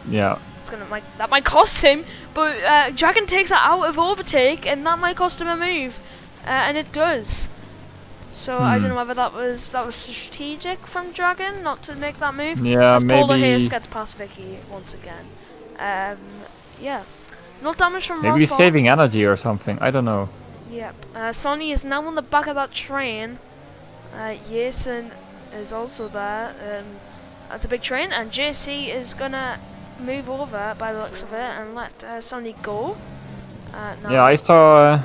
[SPEAKER 4] It's gonna that might cost him. But Dragon takes it out of overtake, and that might cost him a move, and it does. So I don't know whether that was strategic from Dragon not to make that move.
[SPEAKER 5] Yeah,
[SPEAKER 4] as
[SPEAKER 5] maybe.
[SPEAKER 4] Paul Hayes gets past Vicky once again. Yeah, no damage from
[SPEAKER 5] Maybe he's
[SPEAKER 4] Rosberg.
[SPEAKER 5] saving energy or something. I don't know.
[SPEAKER 4] Yep. Sonny is now on the back of that train. Jason is also there. That's a big train, and JC is gonna move over by the looks of it and let Sonny go.
[SPEAKER 5] Yeah, I saw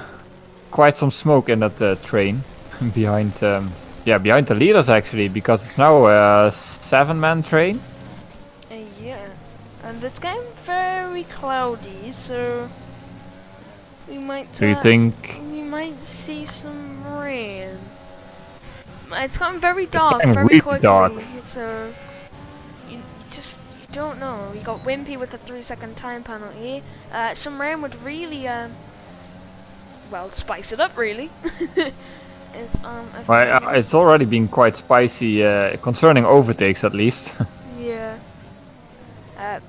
[SPEAKER 5] quite some smoke in that train behind the leaders actually, because it's now a 7-man train.
[SPEAKER 4] Yeah, and it's getting very cloudy, so we might.
[SPEAKER 5] Do you think?
[SPEAKER 4] We might see some rain. It's gotten very dark,
[SPEAKER 5] getting
[SPEAKER 4] very
[SPEAKER 5] really
[SPEAKER 4] quickly.
[SPEAKER 5] dark.
[SPEAKER 4] So you don't know. We got Wimpy with a 3-second time penalty. Some rain would really, spice it up really.
[SPEAKER 5] It's already been quite spicy concerning overtakes at least.
[SPEAKER 4] Yeah.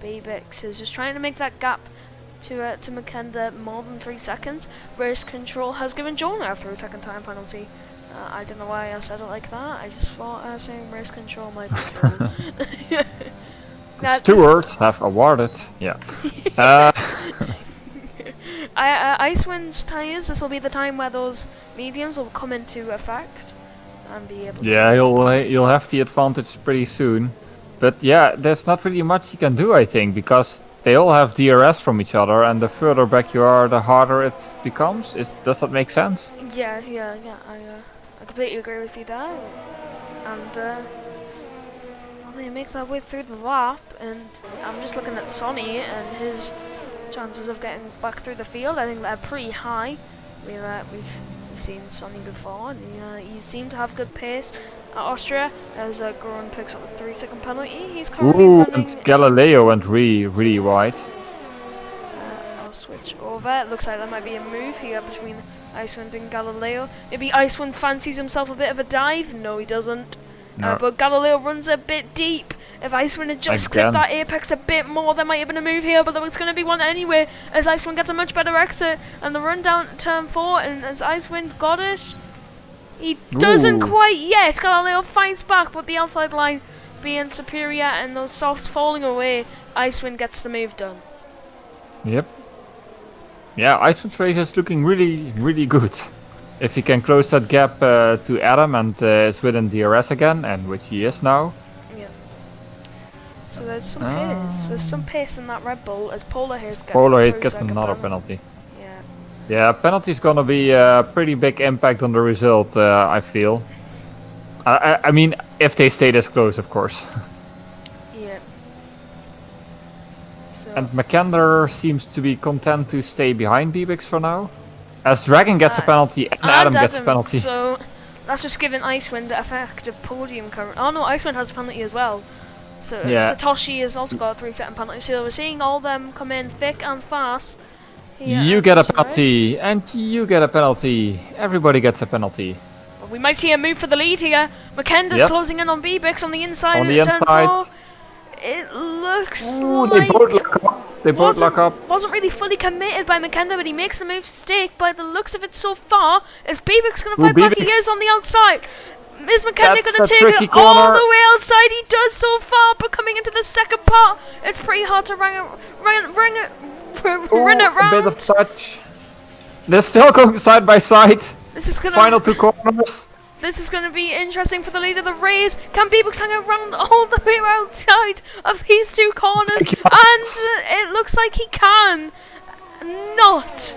[SPEAKER 4] Babix is just trying to make that gap to Makenda more than 3 seconds. Race control has given Jonah a 3-second time penalty. I don't know why I said it like that. I just thought saying race control might be cool.
[SPEAKER 5] Stewards have awarded. Yeah.
[SPEAKER 4] Icewind's tyres. This will be the time where those mediums will come into effect and be able.
[SPEAKER 5] Yeah, you'll have the advantage pretty soon. But yeah, there's not really much you can do, I think, because they all have DRS from each other, and the further back you are, the harder it becomes. Does that make sense?
[SPEAKER 4] Yeah. I completely agree with you there. And they make their way through the lap, and I'm just looking at Sonny and his chances of getting back through the field. I think they're pretty high. We've seen Sonny before, and he seemed to have good pace at Austria. As Goran picks up a 3-second penalty, he's currently running.
[SPEAKER 5] And Galileo went really wide.
[SPEAKER 4] I'll switch over. It looks like there might be a move here between Icewind and Galileo. Maybe Icewind fancies himself a bit of a dive. No, he doesn't.
[SPEAKER 5] No.
[SPEAKER 4] But Galileo runs a bit deep. If Icewind had just clipped that apex a bit more, there might have been a move here, but there was going to be one anyway, as Icewind gets a much better exit, and the run down to turn 4, and as Icewind got it, he doesn't quite yet. Galileo fights back, but the outside line being superior and those softs falling away, Icewind gets the move done.
[SPEAKER 5] Yep. Yeah, Icewind's race is looking really good. If he can close that gap to Adam and is within DRS again, and which he is now.
[SPEAKER 4] Yeah. So there's some pace. There's some pace in that Red Bull as Polar Hayes gets
[SPEAKER 5] another penalty.
[SPEAKER 4] Yeah.
[SPEAKER 5] Yeah, penalty's gonna be a pretty big impact on the result, I feel. I mean, if they stay this close, of course.
[SPEAKER 4] Yeah. So
[SPEAKER 5] And Makander seems to be content to stay behind Bibix for now. As Dragon gets a penalty and Adam gets a penalty.
[SPEAKER 4] So that's just giving Icewind the effective podium current. Oh no, Icewind has a penalty as well. So Satoshi has also got a 3-second penalty. So we're seeing all them come in thick and fast.
[SPEAKER 5] You get a penalty, and you get a penalty. Everybody gets a penalty.
[SPEAKER 4] Well, we might see a move for the lead here. Makenda's closing in on Bibix on the inside.
[SPEAKER 5] On the inside.
[SPEAKER 4] It looks
[SPEAKER 5] Ooh,
[SPEAKER 4] like
[SPEAKER 5] they both lock up.
[SPEAKER 4] Wasn't really fully committed by Makenda, but he makes the move stick by the looks of it so far. Is Bibix going to fight back? He is on the outside. Is Makenda going to take it all the way outside? He does so far, but coming into the second part, it's pretty hard to run it round.
[SPEAKER 5] A bit of touch. They're still going side by side.
[SPEAKER 4] This is gonna
[SPEAKER 5] final 2 corners.
[SPEAKER 4] This is going to be interesting for the lead of the race. Can Bibix hang around all the way outside of these 2 corners? And it looks like he can. Not.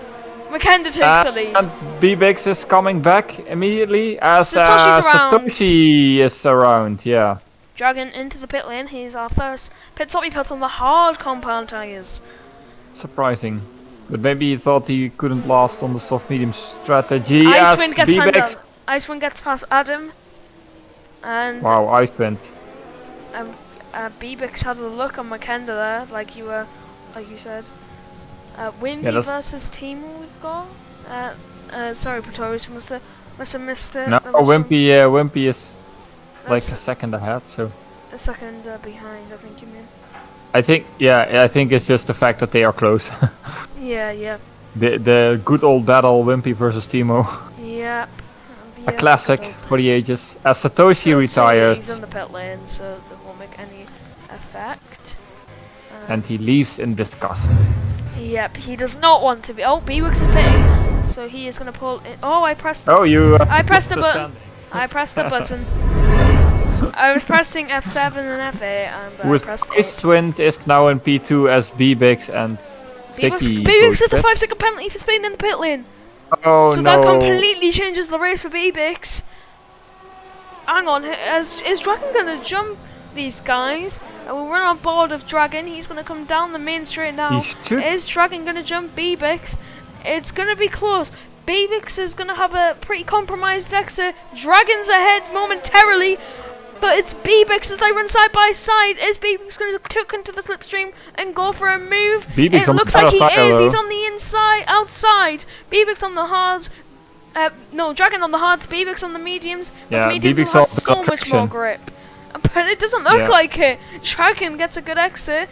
[SPEAKER 4] Makenda takes the lead.
[SPEAKER 5] And BBX is coming back immediately as
[SPEAKER 4] Satoshi's around.
[SPEAKER 5] Satoshi is around, yeah.
[SPEAKER 4] Dragon into the pit lane. He's our first pit stop. He put on the hard compound tires.
[SPEAKER 5] Surprising. But maybe he thought he couldn't last on the soft medium strategy as
[SPEAKER 4] Icewind gets panned
[SPEAKER 5] BBX.
[SPEAKER 4] down. Icewind gets past Adam. And
[SPEAKER 5] Wow, Icewind.
[SPEAKER 4] BBX had a look on Makenda there, like you said. Wimpy
[SPEAKER 5] Yeah,
[SPEAKER 4] versus Timo we've got. Sorry, Pretorius must have missed it.
[SPEAKER 5] No,
[SPEAKER 4] There was some-
[SPEAKER 5] Wimpy is like
[SPEAKER 4] That's
[SPEAKER 5] a second ahead, so.
[SPEAKER 4] a second behind, I think you mean.
[SPEAKER 5] I think it's just the fact that they are close.
[SPEAKER 4] Yeah.
[SPEAKER 5] the good old battle, Wimpy versus Timo.
[SPEAKER 4] Yep.
[SPEAKER 5] A classic for the ages. As Satoshi retires.
[SPEAKER 4] He's in the pit lane, so that won't make any effect.
[SPEAKER 5] And he leaves in disgust.
[SPEAKER 4] Yep, he does not want to be. Oh, BWix is pitting, so he is gonna pull in. Oh, I pressed.
[SPEAKER 5] Oh, you.
[SPEAKER 4] I pressed the
[SPEAKER 5] the
[SPEAKER 4] button.
[SPEAKER 5] standings.
[SPEAKER 4] I pressed the button. I was pressing F7 and F8, and
[SPEAKER 5] With
[SPEAKER 4] I pressed it.
[SPEAKER 5] Icewind is now in P2 as BBX and Vicky.
[SPEAKER 4] BWix has a 5-second penalty for speeding in the pit lane.
[SPEAKER 5] Oh
[SPEAKER 4] So
[SPEAKER 5] no.
[SPEAKER 4] that completely changes the race for BBix. Hang on, is Dragon gonna jump these guys? And we'll run on board of Dragon. He's gonna come down the main straight now.
[SPEAKER 5] He should.
[SPEAKER 4] Is Dragon gonna jump BBix? It's gonna be close. BBix is gonna have a pretty compromised exit. Dragon's ahead momentarily, but it's BBix as they run side by side. Is BBix gonna tuck into the slipstream and go for a move?
[SPEAKER 5] BBix
[SPEAKER 4] It
[SPEAKER 5] on
[SPEAKER 4] looks
[SPEAKER 5] the
[SPEAKER 4] like he
[SPEAKER 5] tire,
[SPEAKER 4] is. He's
[SPEAKER 5] though.
[SPEAKER 4] on the inside, outside. BBix on the hards. No, Dragon on the hards, BBix on the mediums. But
[SPEAKER 5] Yeah,
[SPEAKER 4] mediums
[SPEAKER 5] BBix
[SPEAKER 4] will have
[SPEAKER 5] on the
[SPEAKER 4] so much more
[SPEAKER 5] traction.
[SPEAKER 4] grip. But it doesn't look
[SPEAKER 5] Yeah.
[SPEAKER 4] like it. Dragon gets a good exit.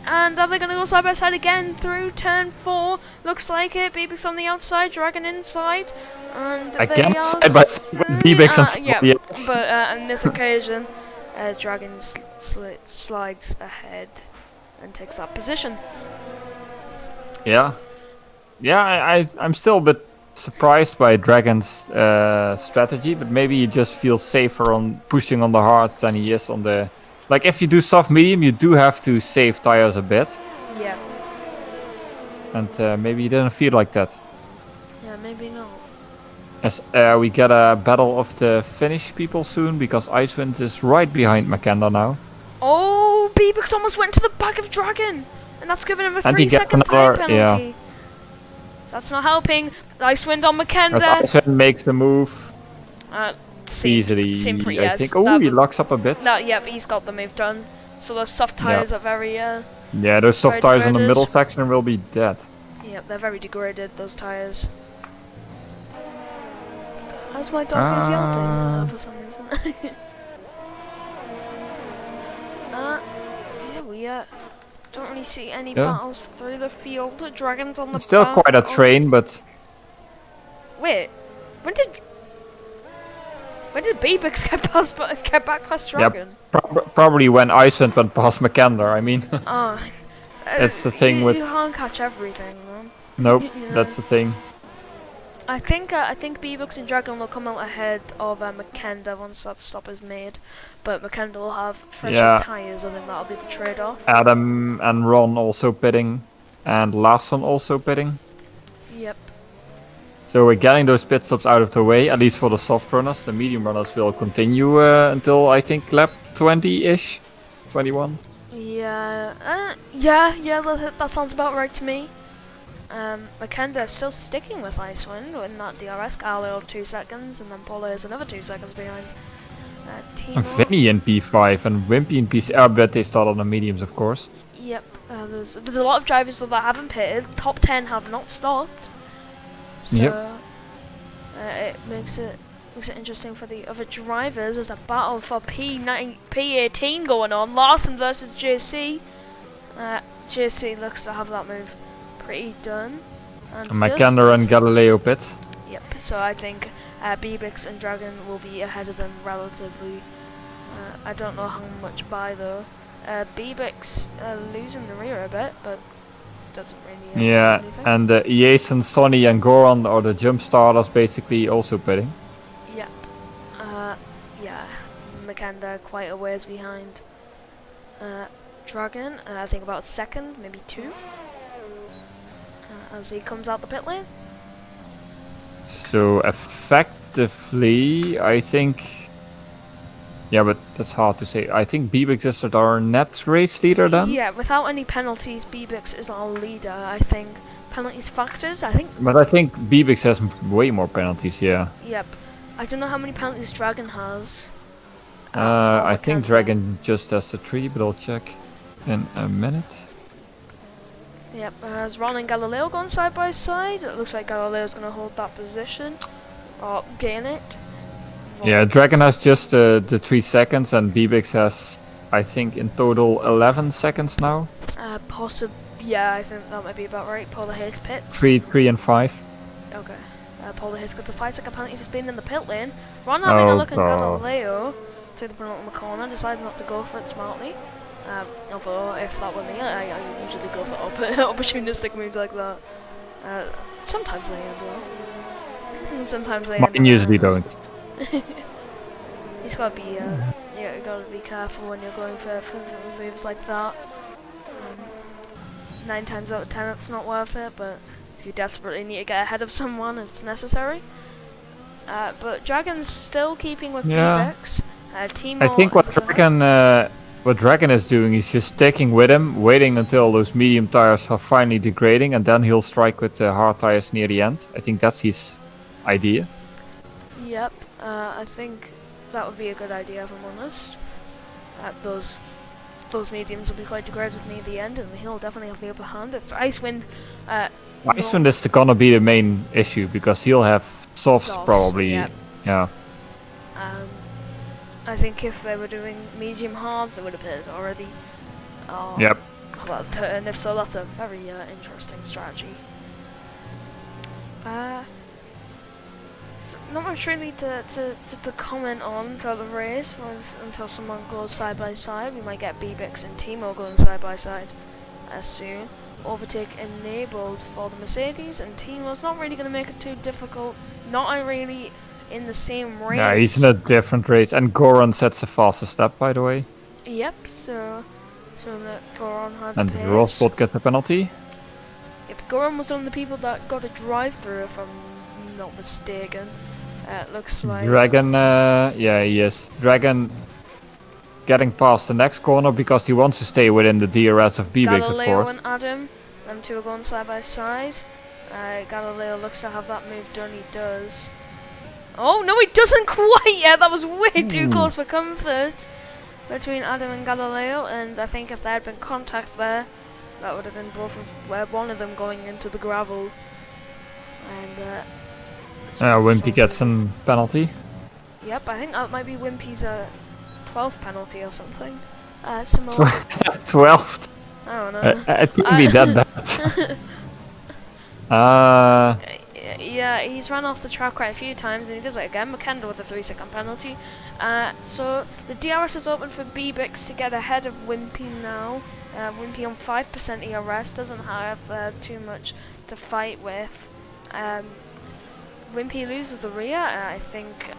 [SPEAKER 4] And are they going to go side by side again through turn 4? Looks like it. BBix on the outside, Dragon inside. And
[SPEAKER 5] Again,
[SPEAKER 4] they are
[SPEAKER 5] side by side with BBix and
[SPEAKER 4] yeah,
[SPEAKER 5] somebody else.
[SPEAKER 4] but on this occasion, Dragon slides ahead and takes that position.
[SPEAKER 5] Yeah. Yeah, I'm still a bit surprised by Dragon's strategy, but maybe he just feels safer on pushing on the hards than he is on the... Like, if you do soft medium, you do have to save tires a bit.
[SPEAKER 4] Yeah.
[SPEAKER 5] And maybe he didn't feel like that.
[SPEAKER 4] Yeah, maybe not.
[SPEAKER 5] As we get a battle of the Finnish people soon, because Icewind is right behind Makenda now.
[SPEAKER 4] Oh, BBix almost went to the back of Dragon, and that's given him a
[SPEAKER 5] And he gets
[SPEAKER 4] 3-second time
[SPEAKER 5] another-
[SPEAKER 4] penalty.
[SPEAKER 5] yeah.
[SPEAKER 4] That's not helping. Icewind on
[SPEAKER 5] As
[SPEAKER 4] Makenda.
[SPEAKER 5] Icewind makes the move
[SPEAKER 4] Easily,
[SPEAKER 5] easily, I think. Oh, he locks up a bit.
[SPEAKER 4] No, yep, he's got the move done. So those soft tires are very,
[SPEAKER 5] Yeah, those soft
[SPEAKER 4] Very
[SPEAKER 5] tires in the
[SPEAKER 4] degraded.
[SPEAKER 5] middle section will be dead.
[SPEAKER 4] yep, they're very degraded, those tires. How's my dog is yelping for some reason? Yeah, we don't really see any
[SPEAKER 5] Yeah.
[SPEAKER 4] battles through the field. Dragons on the
[SPEAKER 5] It's still
[SPEAKER 4] back
[SPEAKER 5] quite a
[SPEAKER 4] of-
[SPEAKER 5] train, but
[SPEAKER 4] Wait, when did BBix get back past Dragon?
[SPEAKER 5] probably when Icewind went past Makenda, I mean.
[SPEAKER 4] Oh,
[SPEAKER 5] That's the thing
[SPEAKER 4] you
[SPEAKER 5] with-
[SPEAKER 4] can't catch everything, man.
[SPEAKER 5] Nope,
[SPEAKER 4] Yeah.
[SPEAKER 5] that's the thing.
[SPEAKER 4] I think BBix and Dragon will come out ahead of Makenda once that stop is made, but Makenda will have fresher
[SPEAKER 5] Yeah.
[SPEAKER 4] tires. I think that'll be the trade-off.
[SPEAKER 5] Adam and Ron also pitting, and Larsson also pitting.
[SPEAKER 4] Yep.
[SPEAKER 5] So we're getting those pit stops out of the way, at least for the soft runners. The medium runners will continue until I think lap 20-ish, 21.
[SPEAKER 4] Yeah. That sounds about right to me. Makenda is still sticking with Icewind in that DRS. Galio 2 seconds, and then Polo is another 2 seconds behind.
[SPEAKER 5] And
[SPEAKER 4] Timo.
[SPEAKER 5] Vinny in P5 and Wimpy in P6. I bet they start on the mediums, of course.
[SPEAKER 4] Yep. There's a lot of drivers though that haven't pitted. Top 10 have not stopped. So
[SPEAKER 5] Yep.
[SPEAKER 4] It makes it interesting for the other drivers. There's a battle for P18 going on. Larson versus JC. JC looks to have that move pretty done. And
[SPEAKER 5] Makenda and Galileo pit.
[SPEAKER 4] Yep. So I think BBix and Dragon will be ahead of them relatively. I don't know how much by though. BBix losing the rear a bit, but doesn't really
[SPEAKER 5] Yeah,
[SPEAKER 4] anything.
[SPEAKER 5] and Jason, Sonny and Goran are the jump starters basically also pitting.
[SPEAKER 4] Yep. Yeah. Makenda quite a ways behind. Dragon, I think about a second, maybe 2. As he comes out the pit lane.
[SPEAKER 5] So effectively, I think. Yeah, but that's hard to say. I think Bibix is our net race leader then.
[SPEAKER 4] Yeah, without any penalties, Bibix is our leader. I think penalties factors. I think.
[SPEAKER 5] But I think Bibix has way more penalties. Yeah.
[SPEAKER 4] Yep. I don't know how many penalties Dragon has.
[SPEAKER 5] I think Dragon just has the 3, but I'll check in a minute.
[SPEAKER 4] Yep, as Ron and Galileo going side by side, it looks like Galileo's going to hold that position, or gain it.
[SPEAKER 5] Yeah, Dragon has just the 3 seconds, and Bibix has, I think, in total 11 seconds now.
[SPEAKER 4] Yeah, I think that might be about right. Polar Haze pits.
[SPEAKER 5] 3, and 5.
[SPEAKER 4] Okay. Polar Haze gets a 5-second penalty for being in the pit lane. Ron having a look at Galileo, to the penalty in the corner, decides not to go for it smartly. Although, if that were me, I usually go for opportunistic moves like that. Sometimes they end well. And sometimes they end
[SPEAKER 5] Mine usually don't.
[SPEAKER 4] You just gotta be, you gotta be careful when you're going for moves like that. 9 times out of 10 it's not worth it, but if you desperately need to get ahead of someone, it's necessary. But Dragon's still keeping with Bibix.
[SPEAKER 5] I think what Dragon is doing is just sticking with him, waiting until those medium tires are finally degrading, and then he'll strike with the hard tires near the end. I think that's his idea.
[SPEAKER 4] Yep, I think that would be a good idea, if I'm honest. Those mediums will be quite degraded near the end, and he'll definitely have the upper hand. It's Icewind.
[SPEAKER 5] Icewind is gonna be the main issue, because he'll have softs probably.
[SPEAKER 4] Yep.
[SPEAKER 5] Yeah.
[SPEAKER 4] I think if they were doing medium hards, they would have hit already.
[SPEAKER 5] Yep.
[SPEAKER 4] Well, and if so, that's a very interesting strategy. So not much really to comment on throughout the race until someone goes side by side. We might get Bibix and Timo going side by side soon. Overtake enabled for the Mercedes, and Timo's not really going to make it too difficult. Not really in the same race.
[SPEAKER 5] Yeah, he's in a different race, and Goran sets the fastest lap, by the way.
[SPEAKER 4] Yep, so that Goran had
[SPEAKER 5] and
[SPEAKER 4] pace.
[SPEAKER 5] Rosbot get the penalty.
[SPEAKER 4] Yep, Goran was one of the people that got a drive-through, if I'm not mistaken. It looks like...
[SPEAKER 5] Dragon, yeah, he is. Dragon getting past the next corner because he wants to stay within the DRS of Bibix, of
[SPEAKER 4] Galileo
[SPEAKER 5] course.
[SPEAKER 4] and Adam, them two are going side by side. Galileo looks to have that move done, he does. Oh, no, he doesn't quite yet. That was way too close for comfort between Adam and Galileo. And I think if there had been contact there, that would have been one of them going into the gravel. And
[SPEAKER 5] Wimpy gets some penalty.
[SPEAKER 4] Yep, I think that might be Wimpy's 12th penalty or something. Similar.
[SPEAKER 5] 12th?
[SPEAKER 4] I don't know.
[SPEAKER 5] It couldn't be that bad.
[SPEAKER 4] Yeah, he's run off the track quite a few times, and he does it again. McKendall with a 3-second penalty. So the DRS is open for Bibix to get ahead of Wimpy now. Wimpy on 5% ERS, doesn't have too much to fight with. Wimpy loses the rear, I think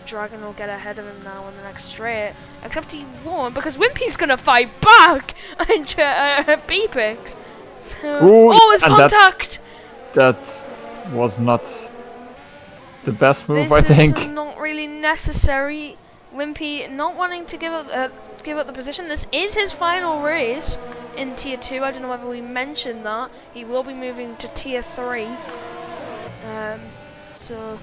[SPEAKER 4] Dragon will get ahead of him now on the next straight. Except he won't, because Wimpy's gonna fight back and Bibix. So, it's contact!
[SPEAKER 5] That was not the best move, I
[SPEAKER 4] This
[SPEAKER 5] think.
[SPEAKER 4] is not really necessary. Wimpy not wanting to give up the position. This is his final race in Tier 2. I don't know whether we mentioned that. He will be moving to Tier 3. So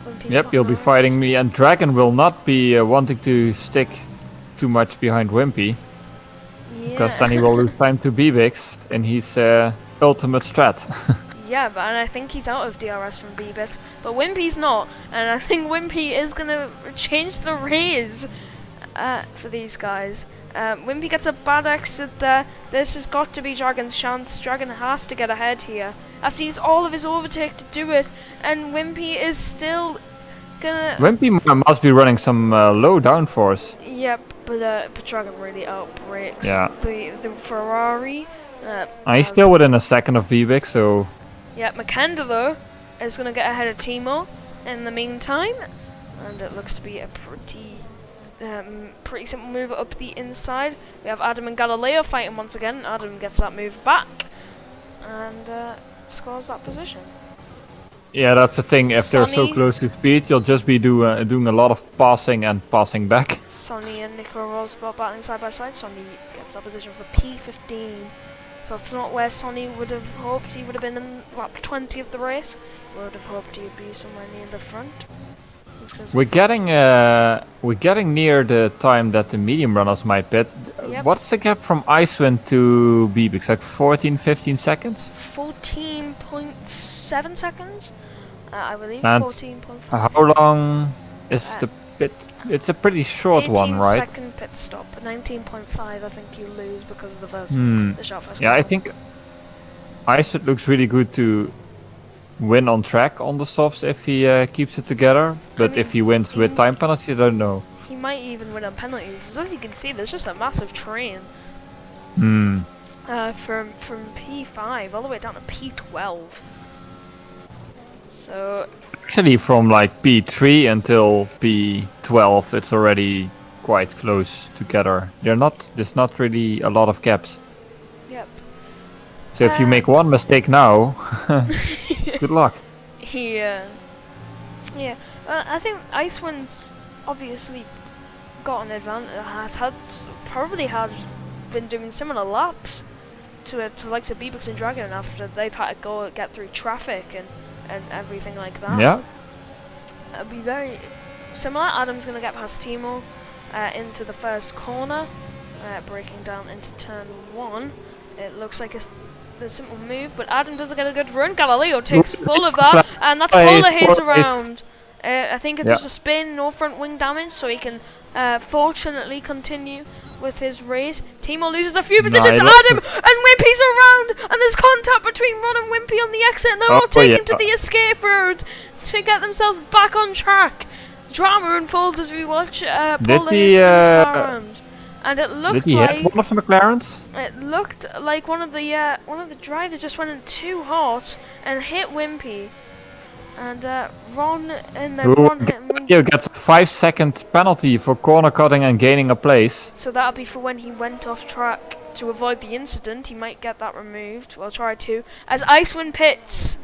[SPEAKER 4] Wimpy's
[SPEAKER 5] Yep, he'll be fighting me, and Dragon will not be wanting to stick too much behind Wimpy.
[SPEAKER 4] Yeah.
[SPEAKER 5] Because then he will lose time to Bibix in his ultimate strat.
[SPEAKER 4] Yeah, and I think he's out of DRS from Bibix, but Wimpy's not, and I think Wimpy is gonna change the race for these guys. Wimpy gets a bad exit there. This has got to be Dragon's chance. Dragon has to get ahead here, as he's all of his overtake to do it, and Wimpy is still gonna...
[SPEAKER 5] Wimpy must be running some low downforce.
[SPEAKER 4] Yep, but Dragon really outbreaks the Ferrari.
[SPEAKER 5] He's still within a second of Bibix, so...
[SPEAKER 4] Yeah, McKendall though is going to get ahead of Timo in the meantime, and it looks to be a pretty simple move up the inside. We have Adam and Galileo fighting once again. Adam gets that move back and scores that position.
[SPEAKER 5] Yeah, that's the thing. If they're so
[SPEAKER 4] Sonny.
[SPEAKER 5] close to speed, you'll just be doing a lot of passing and passing back.
[SPEAKER 4] Sonny and Nico Rosberg battling side by side. Sonny gets that position for P15. So it's not where Sonny would have hoped. He would have been in lap 20 of the race. Would have hoped he'd be somewhere near the front.
[SPEAKER 5] We're getting near the time that the medium runners might pit.
[SPEAKER 4] Yep.
[SPEAKER 5] What's the gap from Icewind to Bebix? Like 14, 15 seconds?
[SPEAKER 4] 14.7 seconds, I believe.
[SPEAKER 5] And
[SPEAKER 4] 14.5.
[SPEAKER 5] how long is the pit? It's a pretty short one, right?
[SPEAKER 4] 18-second pit stop. 19.5. I think you lose because of the first, the short first.
[SPEAKER 5] Yeah, I
[SPEAKER 4] corner.
[SPEAKER 5] think Icewind looks really good to win on track on the softs if he keeps it together. But
[SPEAKER 4] mean,
[SPEAKER 5] if he wins with time penalty, I don't know.
[SPEAKER 4] He might even win on penalties. As you can see, there's just a massive train. From P5 all the way down to P12. So
[SPEAKER 5] Actually, from like P3 until P12, it's already quite close together. There's not really a lot of gaps.
[SPEAKER 4] yep.
[SPEAKER 5] So if you make one mistake now, good luck.
[SPEAKER 4] Yeah. I think Icewind's obviously got an advantage. Probably had been doing similar laps to the likes of Bebix and Dragon after they've had to go get through traffic and everything like that.
[SPEAKER 5] Yeah.
[SPEAKER 4] It'll be very similar. Adam's gonna get past Timo into the first corner, breaking down into turn 1. It looks like it's the simple move, but Adam doesn't get a good run. Galileo takes full of that, and that's Polar Haze around. I think it's just a spin, no front wing damage, so he can fortunately continue with his race. Timo loses a few positions. Adam and Wimpy's around, and there's contact between Ron and Wimpy on the exit, and they're all taken to the escape road to get themselves back on track. Drama unfolds as we watch Polar Haze around. And it looked
[SPEAKER 5] Did he
[SPEAKER 4] like
[SPEAKER 5] hit one of the McLarens?
[SPEAKER 4] it looked like one of the drivers just went in too hot and hit Wimpy, and Ron hit Wimpy.
[SPEAKER 5] Gets a 5-second penalty for corner cutting and gaining a place.
[SPEAKER 4] So that'll be for when he went off track to avoid the incident. He might get that removed. We'll try to. As Icewind pits,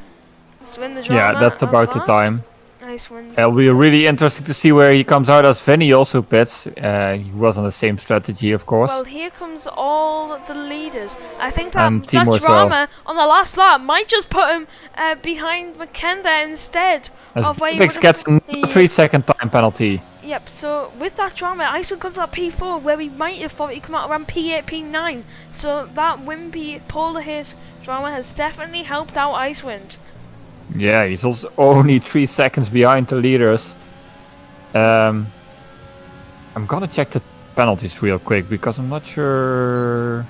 [SPEAKER 4] so in the drama.
[SPEAKER 5] Yeah, that's about the time.
[SPEAKER 4] Icewind.
[SPEAKER 5] It'll be really interesting to see where he comes out as Vinny also pits. He was on the same strategy, of course.
[SPEAKER 4] Well, here comes all the leaders. I think
[SPEAKER 5] And
[SPEAKER 4] that
[SPEAKER 5] Timo as
[SPEAKER 4] drama on the last lap might just put him behind McKenda instead
[SPEAKER 5] As
[SPEAKER 4] of where he
[SPEAKER 5] Bebix gets a 3-second time penalty.
[SPEAKER 4] Yep, so with that drama, Icewind comes out P4 where we might have thought he'd come out around P8, P9. So that Wimpy Polar Haze drama has definitely helped out Icewind.
[SPEAKER 5] Yeah, he's also only 3 seconds behind the leaders. I'm gonna check the penalties real quick because I'm not sure.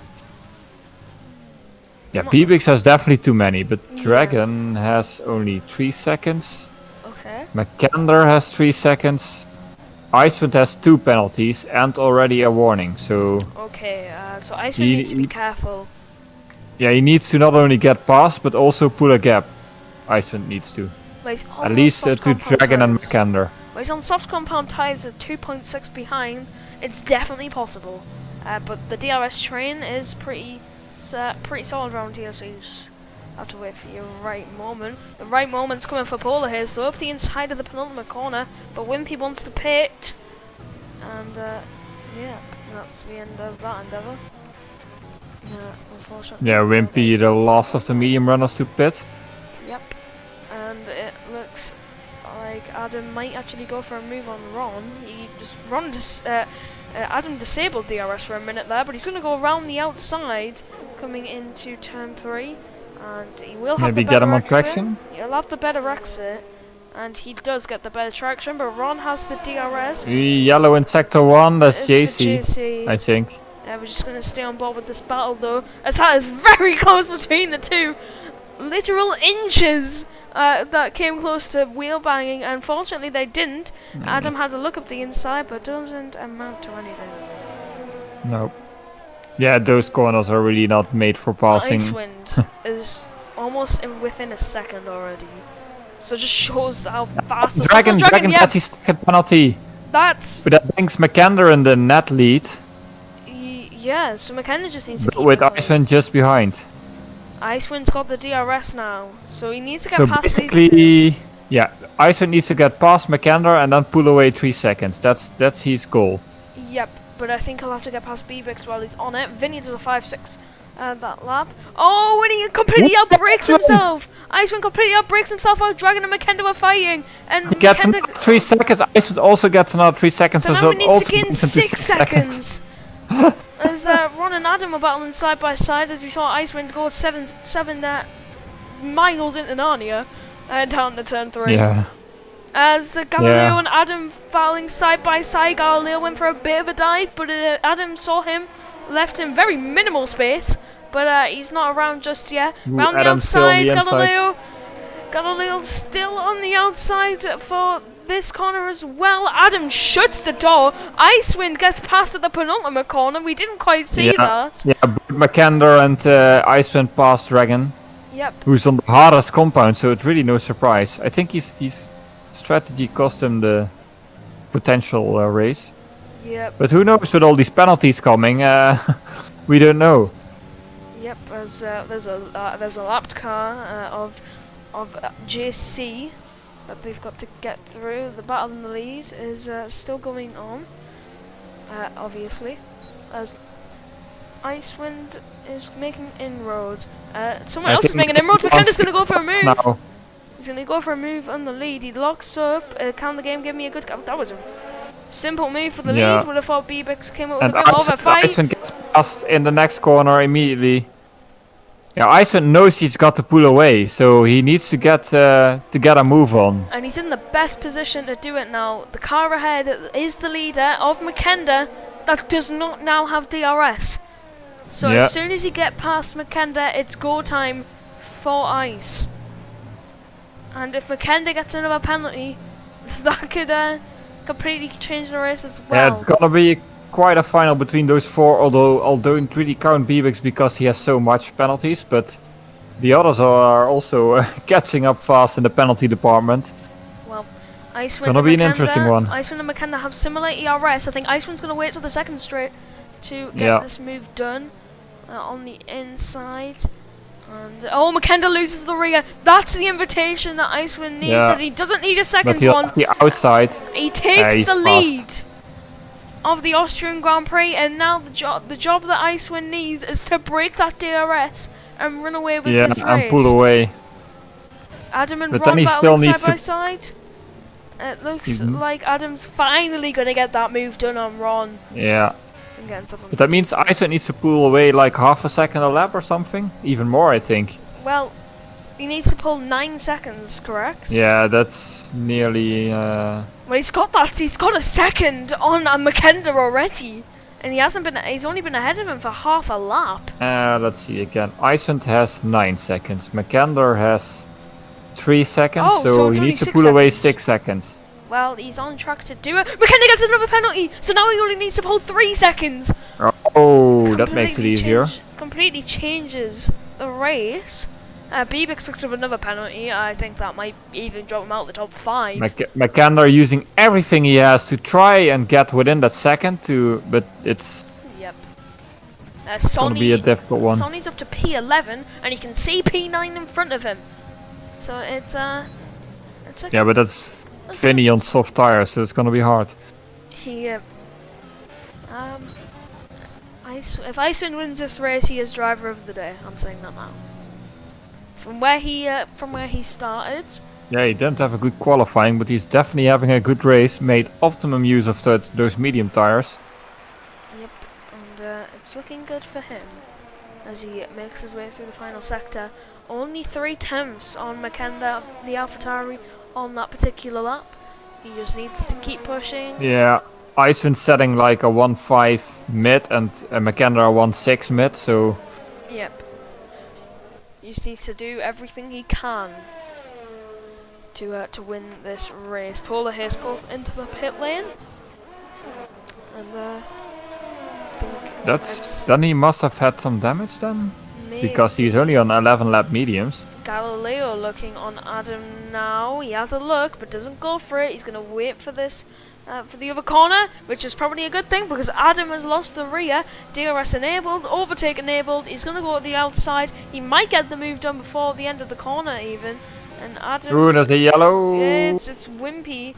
[SPEAKER 5] Yeah, Bebix has definitely too many, but Dragon has only 3 seconds.
[SPEAKER 4] Okay.
[SPEAKER 5] McKender has 3 seconds. Icewind has 2 penalties and already a warning, so...
[SPEAKER 4] Okay, so Icewind needs to be careful.
[SPEAKER 5] Yeah, he needs to not only get past, but also pull a gap. Icewind needs to. At least to Dragon and McKender.
[SPEAKER 4] Well, he's on soft compound tires at 2.6 behind. It's definitely possible. But the DRS train is pretty solid around here, so you just have to wait for your right moment. The right moment's coming for Polar here, so up the inside of the penultimate corner, but Wimpy wants to pit. And yeah, that's the end of that endeavour. Unfortunately.
[SPEAKER 5] Yeah, Wimpy, the last of the medium runners to pit.
[SPEAKER 4] Yep. And it looks like Adam might actually go for a move on Ron. Adam disabled DRS for a minute there, but he's going to go around the outside, coming into turn 3, and he will have
[SPEAKER 5] Maybe
[SPEAKER 4] the
[SPEAKER 5] get
[SPEAKER 4] better
[SPEAKER 5] him on
[SPEAKER 4] exit.
[SPEAKER 5] traction.
[SPEAKER 4] He'll have the better exit, and he does get the better traction, but Ron has the DRS.
[SPEAKER 5] Yellow in sector 1, that's
[SPEAKER 4] It's the
[SPEAKER 5] JC, I think.
[SPEAKER 4] We're just going to stay on board with this battle though, as that is very close between the two. Literal inches that came close to wheel banging. Unfortunately they didn't. Adam had to look up the inside, but doesn't amount to anything.
[SPEAKER 5] Nope. Yeah, those corners are really not made for passing.
[SPEAKER 4] Icewind is almost within a second already. So just shows how fast the
[SPEAKER 5] Dragon
[SPEAKER 4] yeah,
[SPEAKER 5] gets his second penalty.
[SPEAKER 4] That's...
[SPEAKER 5] But that brings McKender in the net lead.
[SPEAKER 4] Yeah, so McKenna just needs to keep
[SPEAKER 5] With
[SPEAKER 4] it
[SPEAKER 5] Icewind just behind.
[SPEAKER 4] Icewind's got the DRS now, so he needs to get
[SPEAKER 5] So
[SPEAKER 4] past these two.
[SPEAKER 5] basically, yeah, Icewind needs to get past Makander and then pull away 3 seconds. That's his goal.
[SPEAKER 4] Yep, but I think he'll have to get past Bebix while he's on it. Vinny does a 5.6 that lap. Oh, and he completely outbrakes himself! Icewind completely outbrakes himself while Dragon and Makenda were fighting. And
[SPEAKER 5] He gets
[SPEAKER 4] Makenda,
[SPEAKER 5] another 3 seconds. Icewind also gets another 3 seconds.
[SPEAKER 4] so
[SPEAKER 5] so
[SPEAKER 4] now
[SPEAKER 5] it
[SPEAKER 4] he needs
[SPEAKER 5] also
[SPEAKER 4] to gain
[SPEAKER 5] brings him to
[SPEAKER 4] 6 seconds. As Ron and Adam are battling side by side, as we saw Icewind go 7 miles into Narnia down to turn 3.
[SPEAKER 5] Yeah.
[SPEAKER 4] As Galileo and Adam battling side by side, Galileo went for a bit of a dive, but Adam saw him, left him very minimal space, but he's not around just yet. Round the
[SPEAKER 5] Adam's still on
[SPEAKER 4] outside,
[SPEAKER 5] the inside.
[SPEAKER 4] Galileo still on the outside for this corner as well. Adam shuts the door. Icewind gets past at the penultimate corner. We didn't quite see that.
[SPEAKER 5] Yeah, Makander and Icewind passed Dragon,
[SPEAKER 4] Yep.
[SPEAKER 5] who's on the hardest compound, so it's really no surprise. I think his strategy cost him the potential race.
[SPEAKER 4] Yep.
[SPEAKER 5] But who knows with all these penalties coming? We don't know.
[SPEAKER 4] Yep. As there's a lapped car of JC that they've got to get through. The battle in the lead is still going on, obviously, as Icewind is making inroads. Someone
[SPEAKER 5] I
[SPEAKER 4] else is
[SPEAKER 5] think
[SPEAKER 4] making inroads. Makenda's going to go for a move.
[SPEAKER 5] Now,
[SPEAKER 4] He's going to go for a move on the lead. He locks up. Can the game give me a good... That was a simple move for the lead. Would have thought Bebix came up with
[SPEAKER 5] and
[SPEAKER 4] a bit more of a fight.
[SPEAKER 5] Icewind gets passed in the next corner immediately. Yeah, Icewind knows he's got to pull away, so he needs to get a move on.
[SPEAKER 4] And he's in the best position to do it now. The car ahead is the leader of Makenda that does not now have DRS. So as soon as you get past Makenda, it's go time for Ice. And if Makenda gets another penalty, that could completely change the race as well.
[SPEAKER 5] Yeah, it's gonna be quite a final between those four, although don't really count Bebix because he has so much penalties, but the others are also catching up fast in the penalty department.
[SPEAKER 4] Well, Icewind
[SPEAKER 5] Gonna
[SPEAKER 4] and
[SPEAKER 5] be an
[SPEAKER 4] Makenda-
[SPEAKER 5] interesting one.
[SPEAKER 4] Icewind and Makenda have similar ERS. I think Icewind's going to wait till the second straight to get this move done on the inside. And Makenda loses the rear. That's the invitation that Icewind needs. As he doesn't need a second
[SPEAKER 5] But he'll
[SPEAKER 4] one.
[SPEAKER 5] have the outside.
[SPEAKER 4] He takes
[SPEAKER 5] he's
[SPEAKER 4] the
[SPEAKER 5] fast.
[SPEAKER 4] lead of the Austrian Grand Prix, and now the job that Icewind needs is to break that DRS and run away with this race.
[SPEAKER 5] And pull away.
[SPEAKER 4] Adam and
[SPEAKER 5] But
[SPEAKER 4] Ron
[SPEAKER 5] then he
[SPEAKER 4] battling
[SPEAKER 5] still needs
[SPEAKER 4] side by side. It looks like Adam's finally going to get that move done on Ron.
[SPEAKER 5] Yeah.
[SPEAKER 4] And get into
[SPEAKER 5] But that means Icewind needs to pull away like half a second a lap or something. Even more, I think.
[SPEAKER 4] Well, he needs to pull 9 seconds, correct?
[SPEAKER 5] Yeah, that's nearly...
[SPEAKER 4] Well, he's got that. He's got a second on Makenda already. And he's only been ahead of him for half a lap.
[SPEAKER 5] let's see again. Icewind has 9 seconds. Makander has 3 seconds,
[SPEAKER 4] Oh, so
[SPEAKER 5] so
[SPEAKER 4] it's
[SPEAKER 5] he
[SPEAKER 4] only
[SPEAKER 5] needs to
[SPEAKER 4] 6
[SPEAKER 5] pull away
[SPEAKER 4] seconds.
[SPEAKER 5] 6 seconds.
[SPEAKER 4] Well, he's on track to do it. Makenda gets another penalty, so now he only needs to pull 3 seconds.
[SPEAKER 5] Oh, that makes it easier.
[SPEAKER 4] Completely changes the race. Bebix picked up another penalty. I think that might even drop him out the top 5.
[SPEAKER 5] Makander using everything he has to try and get within that second, but it's
[SPEAKER 4] Yep.
[SPEAKER 5] gonna be a difficult one.
[SPEAKER 4] Sonny's up to P11, and he can see P9 in front of him. So it's
[SPEAKER 5] Yeah, but that's Vinny on soft tires, so it's gonna be hard.
[SPEAKER 4] If Icewind wins this race, he is driver of the day. I'm saying that now. From where he started.
[SPEAKER 5] Yeah, he didn't have a good qualifying, but he's definitely having a good race. Made optimum use of those medium tires.
[SPEAKER 4] Yep, and it's looking good for him as he makes his way through the final sector. Only 3 tenths on Makenda, the AlphaTauri, on that particular lap. He just needs to keep pushing.
[SPEAKER 5] Yeah, Icewind setting like a 1.5 mid and Makander a 1.6 mid, so...
[SPEAKER 4] Yep. He just needs to do everything he can to win this race. Polar Haze pulls into the pit lane. And
[SPEAKER 5] then he must have had some damage then?
[SPEAKER 4] maybe.
[SPEAKER 5] Because he's only on 11 lap mediums.
[SPEAKER 4] Galileo looking on Adam now. He has a look, but doesn't go for it. He's going to wait for this, for the other corner, which is probably a good thing because Adam has lost the rear. DRS enabled, overtake enabled. He's going to go to the outside. He might get the move done before the end of the corner even. And Adam...
[SPEAKER 5] Ooh, there's the yellow.
[SPEAKER 4] It's Wimpy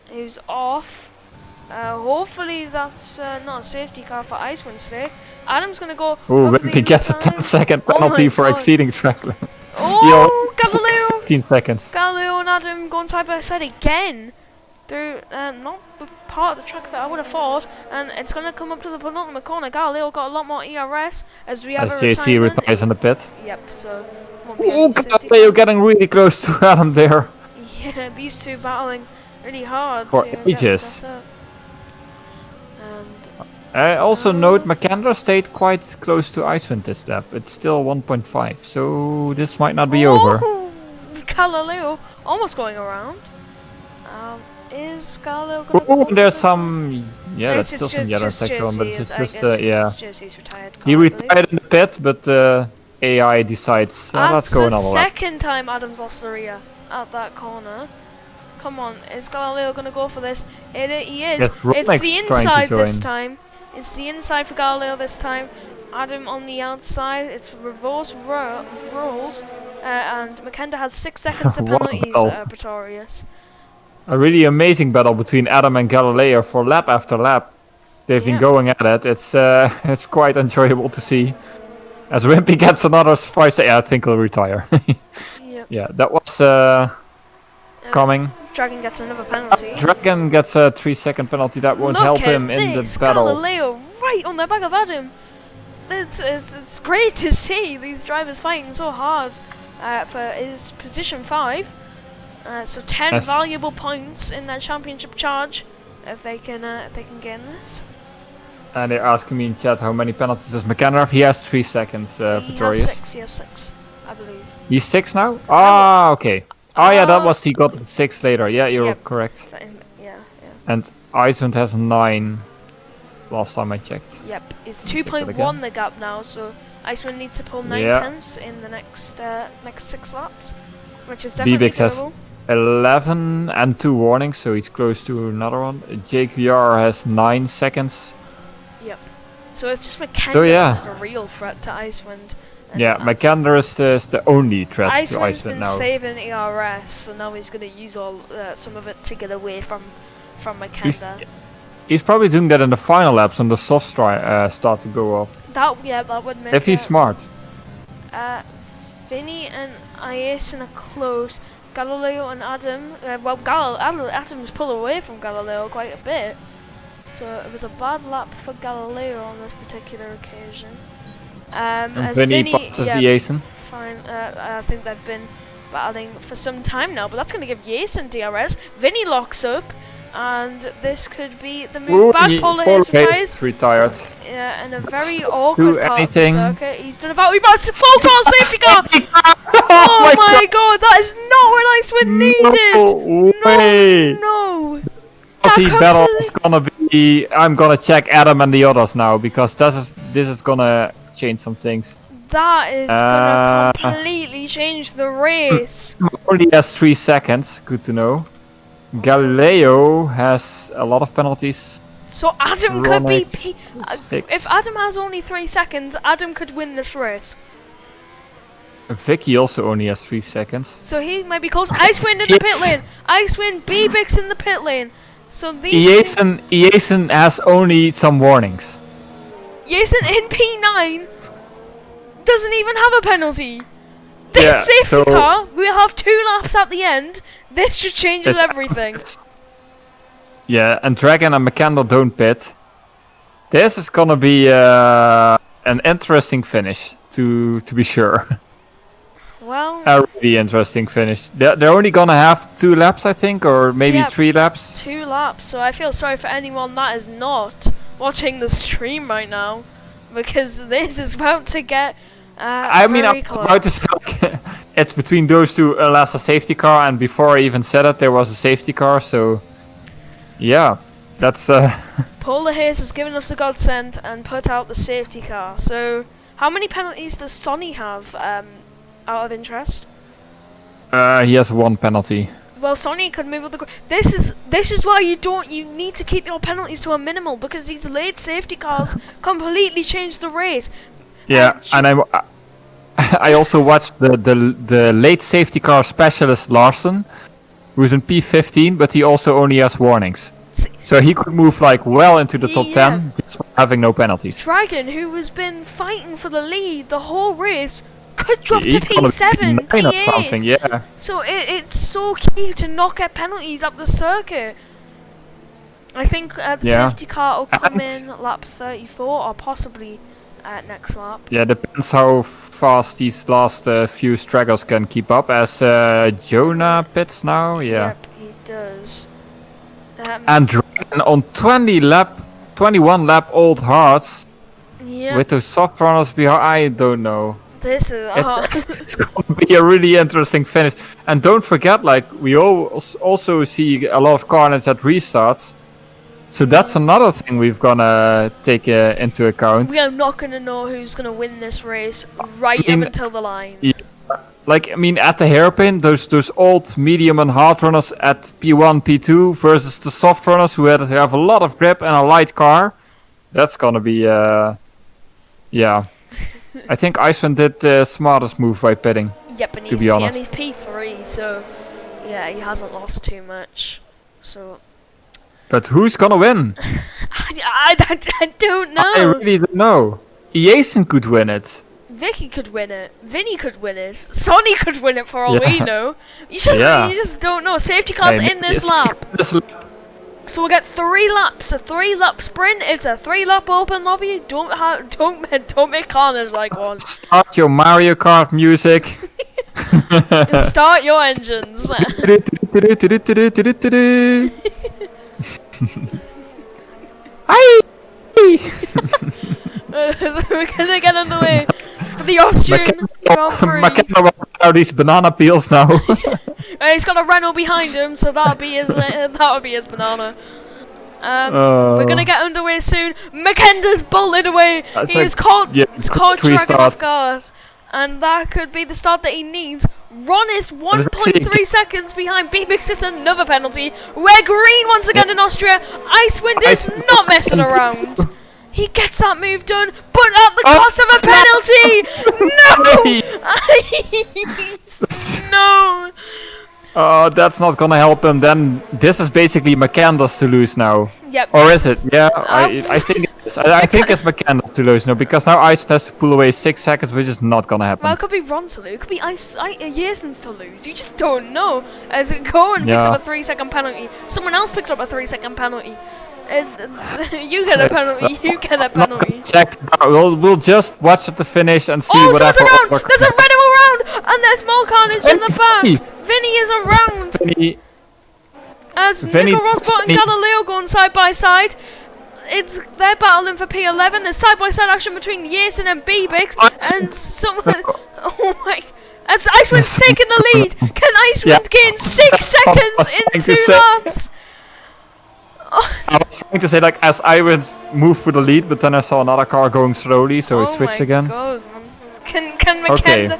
[SPEAKER 4] who's off. Hopefully that's not a safety car for Icewind's sake. Adam's going to go...
[SPEAKER 5] Ooh,
[SPEAKER 4] up the
[SPEAKER 5] Wimpy gets a
[SPEAKER 4] inside.
[SPEAKER 5] 10-second
[SPEAKER 4] Oh
[SPEAKER 5] penalty
[SPEAKER 4] my
[SPEAKER 5] for
[SPEAKER 4] God.
[SPEAKER 5] exceeding track limit.
[SPEAKER 4] Oh, Galileo!
[SPEAKER 5] 15 seconds.
[SPEAKER 4] Galileo and Adam going side by side again through not the part of the track that I would have thought, and it's going to come up to the penultimate corner. Galileo got a lot more ERS as we have
[SPEAKER 5] As
[SPEAKER 4] a
[SPEAKER 5] JC
[SPEAKER 4] retirement.
[SPEAKER 5] retires in the pit.
[SPEAKER 4] Yep, so won't be
[SPEAKER 5] Ooh,
[SPEAKER 4] any safety.
[SPEAKER 5] Galileo getting really close to Adam there.
[SPEAKER 4] Yeah, these two battling really hard
[SPEAKER 5] For
[SPEAKER 4] to
[SPEAKER 5] ages.
[SPEAKER 4] get this up. And
[SPEAKER 5] Also note, McAndrew stayed quite close to Icewind this lap. It's still 1.5, so this might not be over.
[SPEAKER 4] Galileo almost going around. Is Galileo going
[SPEAKER 5] Oh,
[SPEAKER 4] to
[SPEAKER 5] there's some... Yeah,
[SPEAKER 4] It's-
[SPEAKER 5] that's still
[SPEAKER 4] it's
[SPEAKER 5] some
[SPEAKER 4] just-
[SPEAKER 5] yellow
[SPEAKER 4] just
[SPEAKER 5] tech on, but
[SPEAKER 4] JC,
[SPEAKER 5] it's
[SPEAKER 4] I
[SPEAKER 5] just,
[SPEAKER 4] guess
[SPEAKER 5] yeah.
[SPEAKER 4] it's JC's retired car,
[SPEAKER 5] He
[SPEAKER 4] I believe.
[SPEAKER 5] retired in the pit, but AI decides, let's go
[SPEAKER 4] That's
[SPEAKER 5] another
[SPEAKER 4] the
[SPEAKER 5] lap.
[SPEAKER 4] second time Adam's lost the rear at that corner. Come on, is Galileo going to go for this? He is.
[SPEAKER 5] Yes,
[SPEAKER 4] It's
[SPEAKER 5] Rolex
[SPEAKER 4] the
[SPEAKER 5] trying to
[SPEAKER 4] inside this
[SPEAKER 5] join.
[SPEAKER 4] time. It's the inside for Galileo this time. Adam on the outside. It's reverse rolls. And Makenda has 6 seconds of
[SPEAKER 5] What a
[SPEAKER 4] penalties,
[SPEAKER 5] battle.
[SPEAKER 4] Pretorius.
[SPEAKER 5] A really amazing battle between Adam and Galileo for lap after lap. They've been
[SPEAKER 4] Yeah.
[SPEAKER 5] going at it. It's quite enjoyable to see. As Wimpy gets another 5 seconds, I think he'll retire.
[SPEAKER 4] Yep.
[SPEAKER 5] Yeah, that was coming.
[SPEAKER 4] Dragon gets another penalty.
[SPEAKER 5] Dragon gets a 3-second penalty. That won't
[SPEAKER 4] Look
[SPEAKER 5] help
[SPEAKER 4] at
[SPEAKER 5] him in
[SPEAKER 4] this,
[SPEAKER 5] the battle.
[SPEAKER 4] Galileo right on the back of Adam. It's great to see these drivers fighting so hard for his position 5. So 10
[SPEAKER 5] Yes.
[SPEAKER 4] valuable points in their championship charge if they can get in this.
[SPEAKER 5] And they're asking me in chat how many penalties does McKenna have. He has 3 seconds,
[SPEAKER 4] He has
[SPEAKER 5] Pretorius.
[SPEAKER 4] 6. He has 6, I believe.
[SPEAKER 5] He's 6 now? Ah, okay. Oh yeah, that was, he got 6 later. Yeah, you're
[SPEAKER 4] Yep.
[SPEAKER 5] correct.
[SPEAKER 4] So yeah.
[SPEAKER 5] And Iceland has 9. Last time I checked.
[SPEAKER 4] Yep. It's
[SPEAKER 5] Check that
[SPEAKER 4] 2.1
[SPEAKER 5] again.
[SPEAKER 4] the gap now. So Iceland needs to pull 9
[SPEAKER 5] Yeah.
[SPEAKER 4] tenths in the next 6 laps, which is definitely
[SPEAKER 5] Bibix has
[SPEAKER 4] doable.
[SPEAKER 5] 11 and 2 warnings, so he's close to another one. JQR has 9 seconds.
[SPEAKER 4] Yep. So it's just McKenna
[SPEAKER 5] So, yeah.
[SPEAKER 4] that's a real threat to Icewind. And
[SPEAKER 5] Yeah, McAnder is the only threat to
[SPEAKER 4] Icewind's
[SPEAKER 5] Iceland
[SPEAKER 4] been
[SPEAKER 5] now.
[SPEAKER 4] saving ERS, so now he's going to use all some of it to get away from McKenna.
[SPEAKER 5] He's probably doing that in the final laps when the soft start to go off.
[SPEAKER 4] That would make
[SPEAKER 5] If he's
[SPEAKER 4] it.
[SPEAKER 5] smart.
[SPEAKER 4] Vinny and Iason are close. Galileo and Adam. Adam's pulled away from Galileo quite a bit. So it was a bad lap for Galileo on this particular occasion.
[SPEAKER 5] And
[SPEAKER 4] As
[SPEAKER 5] Vinny
[SPEAKER 4] Vinny,
[SPEAKER 5] passes
[SPEAKER 4] yeah,
[SPEAKER 5] Jason.
[SPEAKER 4] fine. I think they've been battling for some time now, but that's going to give Jason DRS. Vinny locks up, and this could be the move back. Polar Hayes retires.
[SPEAKER 5] Retired.
[SPEAKER 4] Yeah, and a very awkward part
[SPEAKER 5] anything.
[SPEAKER 4] of the circuit. He's done about. He must full car safety car. Oh my god, that is not what Icewind needed.
[SPEAKER 5] No way.
[SPEAKER 4] No.
[SPEAKER 5] Penalty
[SPEAKER 4] That
[SPEAKER 5] battle
[SPEAKER 4] completely-
[SPEAKER 5] is gonna be. I'm gonna check Adam and the others now because this is gonna change some things.
[SPEAKER 4] That is gonna completely change the race.
[SPEAKER 5] Only has 3 seconds. Good to know. Galileo has a lot of penalties.
[SPEAKER 4] So Adam could be.
[SPEAKER 5] Ronix, 6.
[SPEAKER 4] If Adam has only 3 seconds, Adam could win this race.
[SPEAKER 5] Vicky also only has 3 seconds.
[SPEAKER 4] So he might be close. Icewind in the pit lane. Icewind, Bibix in the pit lane. So these.
[SPEAKER 5] Iason has only some warnings.
[SPEAKER 4] Jason in P9 doesn't even have a penalty. This
[SPEAKER 5] Yeah,
[SPEAKER 4] safety
[SPEAKER 5] so-
[SPEAKER 4] car, we'll have 2 laps at the end. This just changes
[SPEAKER 5] It's-
[SPEAKER 4] everything.
[SPEAKER 5] Yeah, and Dragon and McCandle don't pit. This is gonna be an interesting finish, to be sure.
[SPEAKER 4] Well,
[SPEAKER 5] A really interesting finish. They're only gonna have 2 laps, I think, or maybe
[SPEAKER 4] Yeah.
[SPEAKER 5] 3 laps.
[SPEAKER 4] 2 laps. So I feel sorry for anyone that is not watching the stream right now, because this is about to get.
[SPEAKER 5] I mean, I
[SPEAKER 4] very
[SPEAKER 5] was about to
[SPEAKER 4] close.
[SPEAKER 5] say it's between those two, unless a safety car, and before I even said it, there was a safety car. So, yeah, that's.
[SPEAKER 4] Polar Hayes has given us the godsend and put out the safety car. So how many penalties does Sonny have? out of interest?
[SPEAKER 5] He has 1 penalty.
[SPEAKER 4] Well, Sonny could move with the. This is why you need to keep your penalties to a minimal, because these late safety cars completely change the race.
[SPEAKER 5] Yeah, and I also watched the late safety car specialist Larson, who's in P15, but he also only has warnings. So he could move like well into the top 10 just by having no penalties.
[SPEAKER 4] Dragon, who has been fighting for the lead the whole race, could drop to
[SPEAKER 5] He's gonna be
[SPEAKER 4] P7,
[SPEAKER 5] 9 or
[SPEAKER 4] P8.
[SPEAKER 5] something, yeah.
[SPEAKER 4] So it's so key to not get penalties up the circuit. I think the safety car will come in lap 34 or possibly next lap.
[SPEAKER 5] Yeah, depends how fast these last few stragglers can keep up. As Jonah pits now, yeah.
[SPEAKER 4] Yep, he does.
[SPEAKER 5] And Dragon on 21 lap old hearts with those soft runners behind. I don't know.
[SPEAKER 4] This is
[SPEAKER 5] it's gonna be a really interesting finish. And don't forget, like we also see a lot of carnage at restarts. So that's another thing we've gonna take into account.
[SPEAKER 4] We are not gonna know who's gonna win this race right up until the line.
[SPEAKER 5] Yeah. Like, I mean, at the hairpin, those old, medium and hard runners at P1, P2 versus the soft runners who have a lot of grip and a light car. That's gonna be, yeah. I think Iceland did the smartest move by pitting.
[SPEAKER 4] Yep, and
[SPEAKER 5] to be honest.
[SPEAKER 4] And he's P3, so yeah, he hasn't lost too much. So.
[SPEAKER 5] But who's gonna win?
[SPEAKER 4] I don't know.
[SPEAKER 5] I really don't know. Jason could win it.
[SPEAKER 4] Vicky could win it. Vinny could win it. Sonny could win it for all we know. You just don't know. Safety cars in this lap. So we'll get 3 laps. A 3-lap sprint. It's a 3-lap open lobby. Don't make corners like one.
[SPEAKER 5] Start your Mario Kart music.
[SPEAKER 4] Start your engines. We're gonna get underway for the Austrian Grand Prix.
[SPEAKER 5] McKenna will out these banana peels now.
[SPEAKER 4] He's got a Renault behind him, so that'll be his banana. We're gonna get underway soon. McKenna's bolted away. He is caught Dragon off guard, and that could be the start that he needs. Ron is 1.3 seconds behind. B-Mix is another penalty. We're green once again in Austria. Icewind is not messing around. He gets that move done, but at the cost of a penalty! No! No!
[SPEAKER 5] Oh, that's not gonna help him. Then this is basically McCandless to lose now.
[SPEAKER 4] Yep.
[SPEAKER 5] Or is it? Yeah, I think it is. I think it's McCandless to lose now, because now Iceland has to pull away 6 seconds, which is not gonna happen.
[SPEAKER 4] Well, it could be Ron to lose. It could be Jason's to lose. You just don't know. As Cohen picks up a 3-second penalty, someone else picks up a 3-second penalty. You get a penalty. You get a penalty.
[SPEAKER 5] Check. We'll just watch at the finish and see whatever.
[SPEAKER 4] There's a Renault around, and there's more carnage in the back. Vinny is around.
[SPEAKER 5] Vinny.
[SPEAKER 4] As Nico Rosbot and Galileo going side by side. They're battling for P11. There's side by side action between Jason and B-Bix, and someone. Oh my! As Icewind's taking the lead. Can Icewind gain 6 seconds in 2 laps?
[SPEAKER 5] I was trying to say, like, as I would move for the lead, but then I saw another car going slowly, so I switched again.
[SPEAKER 4] God. Can McKenna,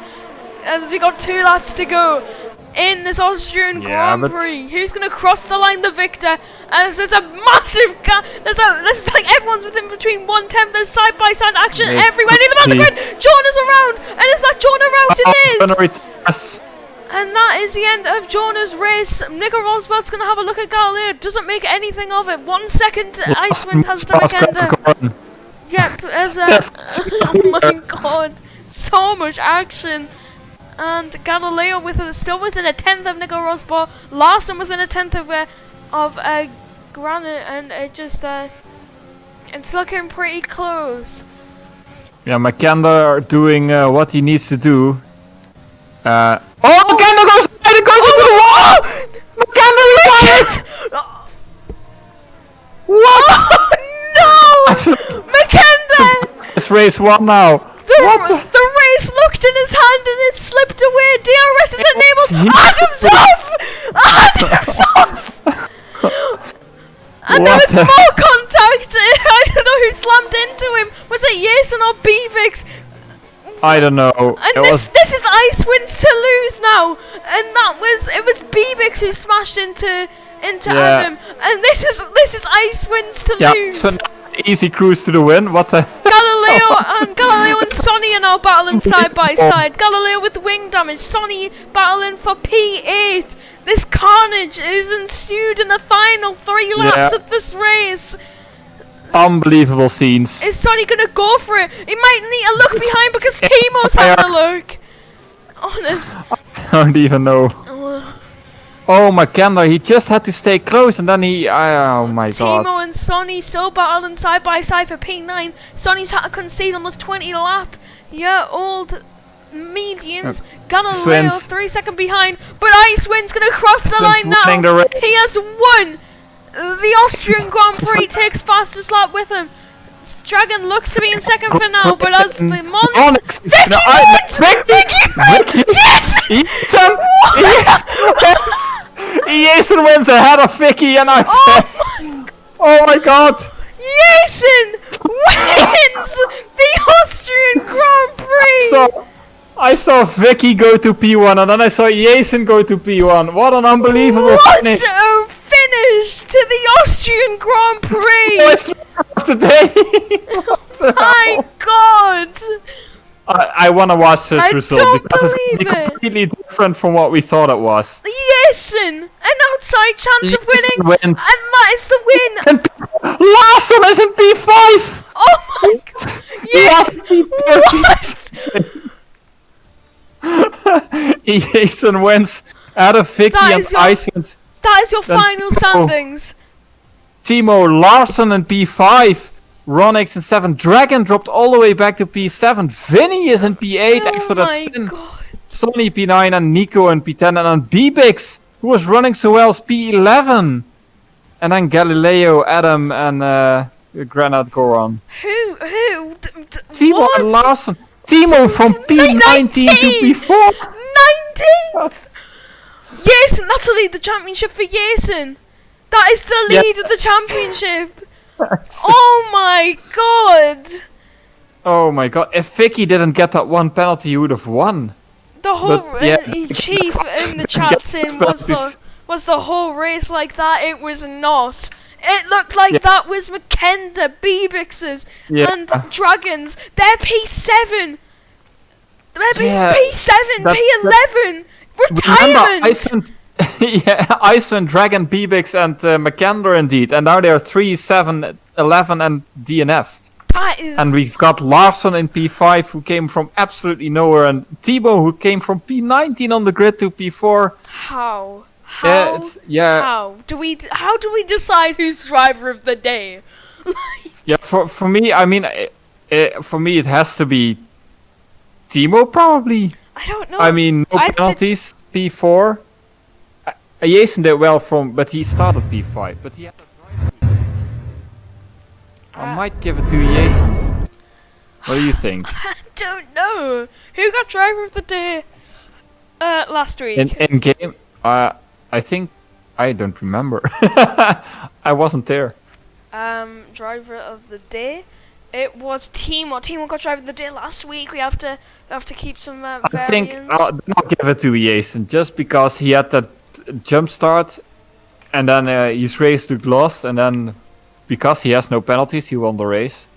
[SPEAKER 4] as we got 2 laps to go in this Austrian Grand Prix, who's gonna cross the line, the victor? And there's a massive gap. There's like everyone's within between 1/10. There's side by side action everywhere. Near the grid, Jonah's around, and is that Jonah around? It is. And that is the end of Jonah's race. Nico Rosberg's going to have a look at Galileo. Doesn't make anything of it. 1 second, Icewind has the McKenna. Yep, as oh my god. So much action. And Galileo still within a 10th of Nico Rosberg. Larson within a 10th of Granite. And it just, it's looking pretty close.
[SPEAKER 5] Yeah, McKenna doing what he needs to do. McKenna goes into the wall! McKenna retired! What?
[SPEAKER 4] No! McKenna!
[SPEAKER 5] It's race 1 now.
[SPEAKER 4] The race looked in his hand and it slipped away. DRS is enabled. Adamsoff! And there was more contact. I don't know who slammed into him. Was it Jason or Bevix?
[SPEAKER 5] I don't know.
[SPEAKER 4] And
[SPEAKER 5] It was
[SPEAKER 4] this is Icewind's to lose now, and it was Bebix who smashed into
[SPEAKER 5] Yeah.
[SPEAKER 4] Adam, and this is Icewind's to
[SPEAKER 5] yeah.
[SPEAKER 4] lose.
[SPEAKER 5] So easy cruise to the win. What the?
[SPEAKER 4] Galileo and Sonny are now battling side by side. Galileo with wing damage, Sonny battling for P8. This carnage is ensued in the final 3 laps
[SPEAKER 5] Yeah.
[SPEAKER 4] of this race.
[SPEAKER 5] Unbelievable scenes.
[SPEAKER 4] Is Sonny gonna go for it? He might need a look behind because Timo's having a look. Honest.
[SPEAKER 5] I don't even know. Oh my camera, he just had to stay close and then he... oh my god.
[SPEAKER 4] Timo and Sonny still battling side by side for P9. Sonny's had to concede almost 20-lap-year-old mediums. Galileo
[SPEAKER 5] Swins.
[SPEAKER 4] 3 seconds behind, but Icewind's gonna cross the line
[SPEAKER 5] winning
[SPEAKER 4] now.
[SPEAKER 5] the race.
[SPEAKER 4] He has won the Austrian Grand Prix. Takes fastest lap with him. Dragon looks to be in second for now, but as the monster, Vicky wins! Vicky! Yes!
[SPEAKER 5] Ethan! Jason wins ahead of Vicky and I said... Oh my god!
[SPEAKER 4] Jason wins the Austrian Grand Prix!
[SPEAKER 5] So, I saw Vicky go to P1 and then I saw Jason go to P1. What an unbelievable
[SPEAKER 4] What
[SPEAKER 5] finish!
[SPEAKER 4] a finish to the Austrian Grand Prix!
[SPEAKER 5] Boys of the day!
[SPEAKER 4] My god!
[SPEAKER 5] I want to watch this
[SPEAKER 4] I
[SPEAKER 5] result
[SPEAKER 4] don't
[SPEAKER 5] because it's
[SPEAKER 4] believe it.
[SPEAKER 5] completely different from what we thought it was.
[SPEAKER 4] Jason! An outside chance of winning!
[SPEAKER 5] Jason win.
[SPEAKER 4] And that is the win!
[SPEAKER 5] And Larson is in P5!
[SPEAKER 4] Oh my god! Yes! What?
[SPEAKER 5] Jason wins out of Vicky
[SPEAKER 4] That
[SPEAKER 5] and
[SPEAKER 4] is your-
[SPEAKER 5] Iceland.
[SPEAKER 4] That is your
[SPEAKER 5] Then
[SPEAKER 4] final
[SPEAKER 5] Timo.
[SPEAKER 4] standings.
[SPEAKER 5] Timo, Larson in P5. Ronix in 7. Dragon dropped all the way back to P7. Vinny is in P8 after
[SPEAKER 4] Oh
[SPEAKER 5] that
[SPEAKER 4] my
[SPEAKER 5] spin.
[SPEAKER 4] god.
[SPEAKER 5] Sonny P9 and Nico in P10. And then Bebix, who was running so well, is P11. And then Galileo, Adam, and Granat Goran.
[SPEAKER 4] Who?
[SPEAKER 5] Timo
[SPEAKER 4] What?
[SPEAKER 5] and Larson. Timo from P19 to
[SPEAKER 4] 19.
[SPEAKER 5] P4.
[SPEAKER 4] 19th! Jason, that's to lead the championship for Jason. That is the
[SPEAKER 5] Yeah.
[SPEAKER 4] lead of the championship. Oh my god.
[SPEAKER 5] Oh my god, if Vicky didn't get that one penalty, he would have won.
[SPEAKER 4] The whole
[SPEAKER 5] But, yeah.
[SPEAKER 4] chief in the chat saying was the whole race like that? It was not. It looked like
[SPEAKER 5] Yeah.
[SPEAKER 4] that was McKenda, Bebix's,
[SPEAKER 5] Yeah.
[SPEAKER 4] and Dragons. They're P7. They're
[SPEAKER 5] Yeah,
[SPEAKER 4] P7,
[SPEAKER 5] that-
[SPEAKER 4] P11.
[SPEAKER 5] Remember,
[SPEAKER 4] Retirement.
[SPEAKER 5] Iceland, yeah, Iceland, Dragon, Bebix, and McKendler indeed. And now they are 3, 7, 11, and DNF.
[SPEAKER 4] That is.
[SPEAKER 5] And we've got Larson in P5, who came from absolutely nowhere, and Timo, who came from P19 on the grid to P4.
[SPEAKER 4] How?
[SPEAKER 5] Yeah, it's
[SPEAKER 4] How do we decide who's driver of the day?
[SPEAKER 5] yeah. For me, I mean, for me, it has to be Timo probably.
[SPEAKER 4] I don't know.
[SPEAKER 5] I mean, no
[SPEAKER 4] I did-
[SPEAKER 5] penalties. P4. Jason did well but he started P5. But he had to drive. I might give it to Jason. What do you think?
[SPEAKER 4] I don't know. Who got driver of the day last week?
[SPEAKER 5] In game, I think I don't remember. I wasn't there.
[SPEAKER 4] Driver of the day. It was Timo. Timo got driver of the day last week. We have to keep some
[SPEAKER 5] I think
[SPEAKER 4] variance.
[SPEAKER 5] I'll give it to Jason just because he had that jump start, and then his race looked lost, and then because he has no penalties, he won the race.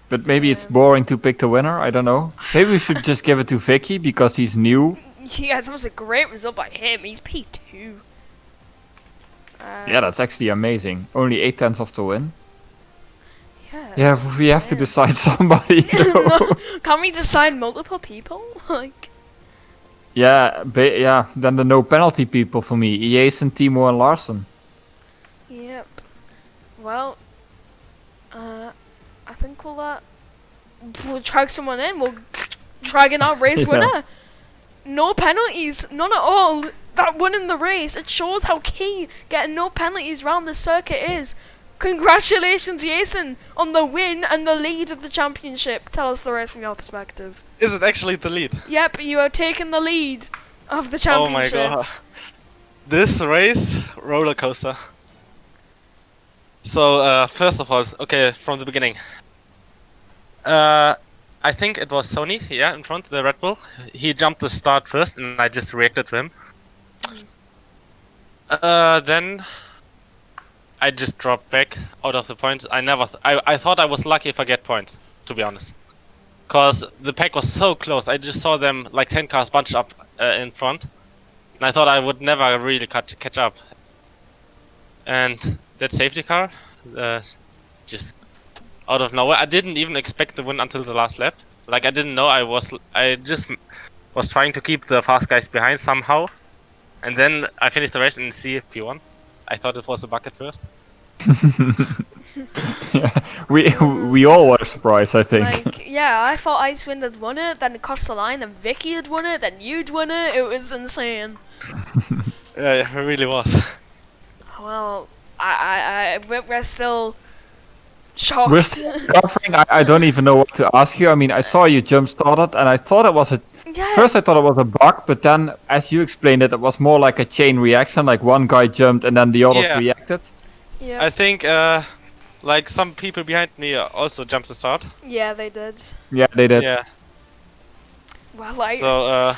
[SPEAKER 5] But maybe it's boring to pick the winner. I don't know. Maybe we should just give it to Vicky because he's new.
[SPEAKER 4] Yeah, that was a great result by him. He's P2.
[SPEAKER 5] Yeah, that's actually amazing. Only 8/10 of the win.
[SPEAKER 4] Yeah.
[SPEAKER 5] Yeah, we have to decide somebody.
[SPEAKER 4] Can we decide multiple people? Like.
[SPEAKER 5] Yeah, then the no penalty people for me. Jason, Timo, and Larson.
[SPEAKER 4] Yep. Well, I think we'll drag someone in. We'll drag in our race
[SPEAKER 5] Yeah.
[SPEAKER 4] winner. No penalties, none at all. That won in the race. It shows how key getting no penalties round the circuit is. Congratulations, Jason, on the win and the lead of the championship. Tell us the rest from your perspective.
[SPEAKER 6] Is it actually the lead?
[SPEAKER 4] Yep, you are taking the lead of the
[SPEAKER 6] Oh my
[SPEAKER 4] championship.
[SPEAKER 6] god. This race, roller coaster. So, first of all, okay, from the beginning. I think it was Sony, yeah, in front, the Red Bull. He jumped the start first, and I just reacted to him. Then I just dropped back out of the points. I thought I was lucky if I get points, to be honest. Cause the pack was so close. I just saw them like 10 cars bunched up in front. And I thought I would never really catch up. And that safety car, just out of nowhere. I didn't even expect the win until the last lap. Like I didn't know I just was trying to keep the fast guys behind somehow. And then I finished the race in P1. I thought it was a bucket first.
[SPEAKER 5] Yeah, we all were surprised, I think.
[SPEAKER 4] Like, yeah, I thought Icewind had won it, then it crossed the line, and Vicky had won it, then you'd won it. It was insane.
[SPEAKER 6] Yeah, it really was.
[SPEAKER 4] Well, we're still shocked.
[SPEAKER 5] We're still covering. I don't even know what to ask you. I mean, I saw you jump started, and I thought it was a.
[SPEAKER 4] Yeah.
[SPEAKER 5] First, I thought it was a bug, but then, as you explained it, it was more like a chain reaction. Like one guy jumped, and then the others
[SPEAKER 6] Yeah.
[SPEAKER 5] reacted.
[SPEAKER 4] Yeah.
[SPEAKER 6] I think like some people behind me also jumped the start.
[SPEAKER 4] Yeah, they did.
[SPEAKER 5] Yeah, they did.
[SPEAKER 6] Yeah.
[SPEAKER 4] Well, like,
[SPEAKER 6] So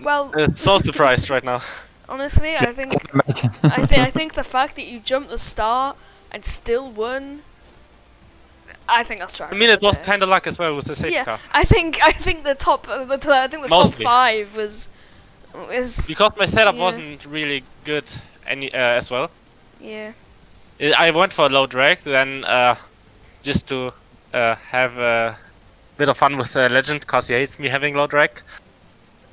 [SPEAKER 4] well,
[SPEAKER 6] so surprised right now.
[SPEAKER 4] honestly, I think
[SPEAKER 5] Imagine.
[SPEAKER 4] I think the fact that you jumped the start and still won, I think that's right.
[SPEAKER 6] I mean, it was kind of luck as well with the safety
[SPEAKER 4] Yeah,
[SPEAKER 6] car.
[SPEAKER 4] I think the top top
[SPEAKER 6] Mostly.
[SPEAKER 4] 5 was
[SPEAKER 6] Because my setup
[SPEAKER 4] Yeah.
[SPEAKER 6] wasn't really good as well.
[SPEAKER 4] yeah.
[SPEAKER 6] I went for a low drag, then just to have a bit of fun with Legend, cause he hates me having low drag.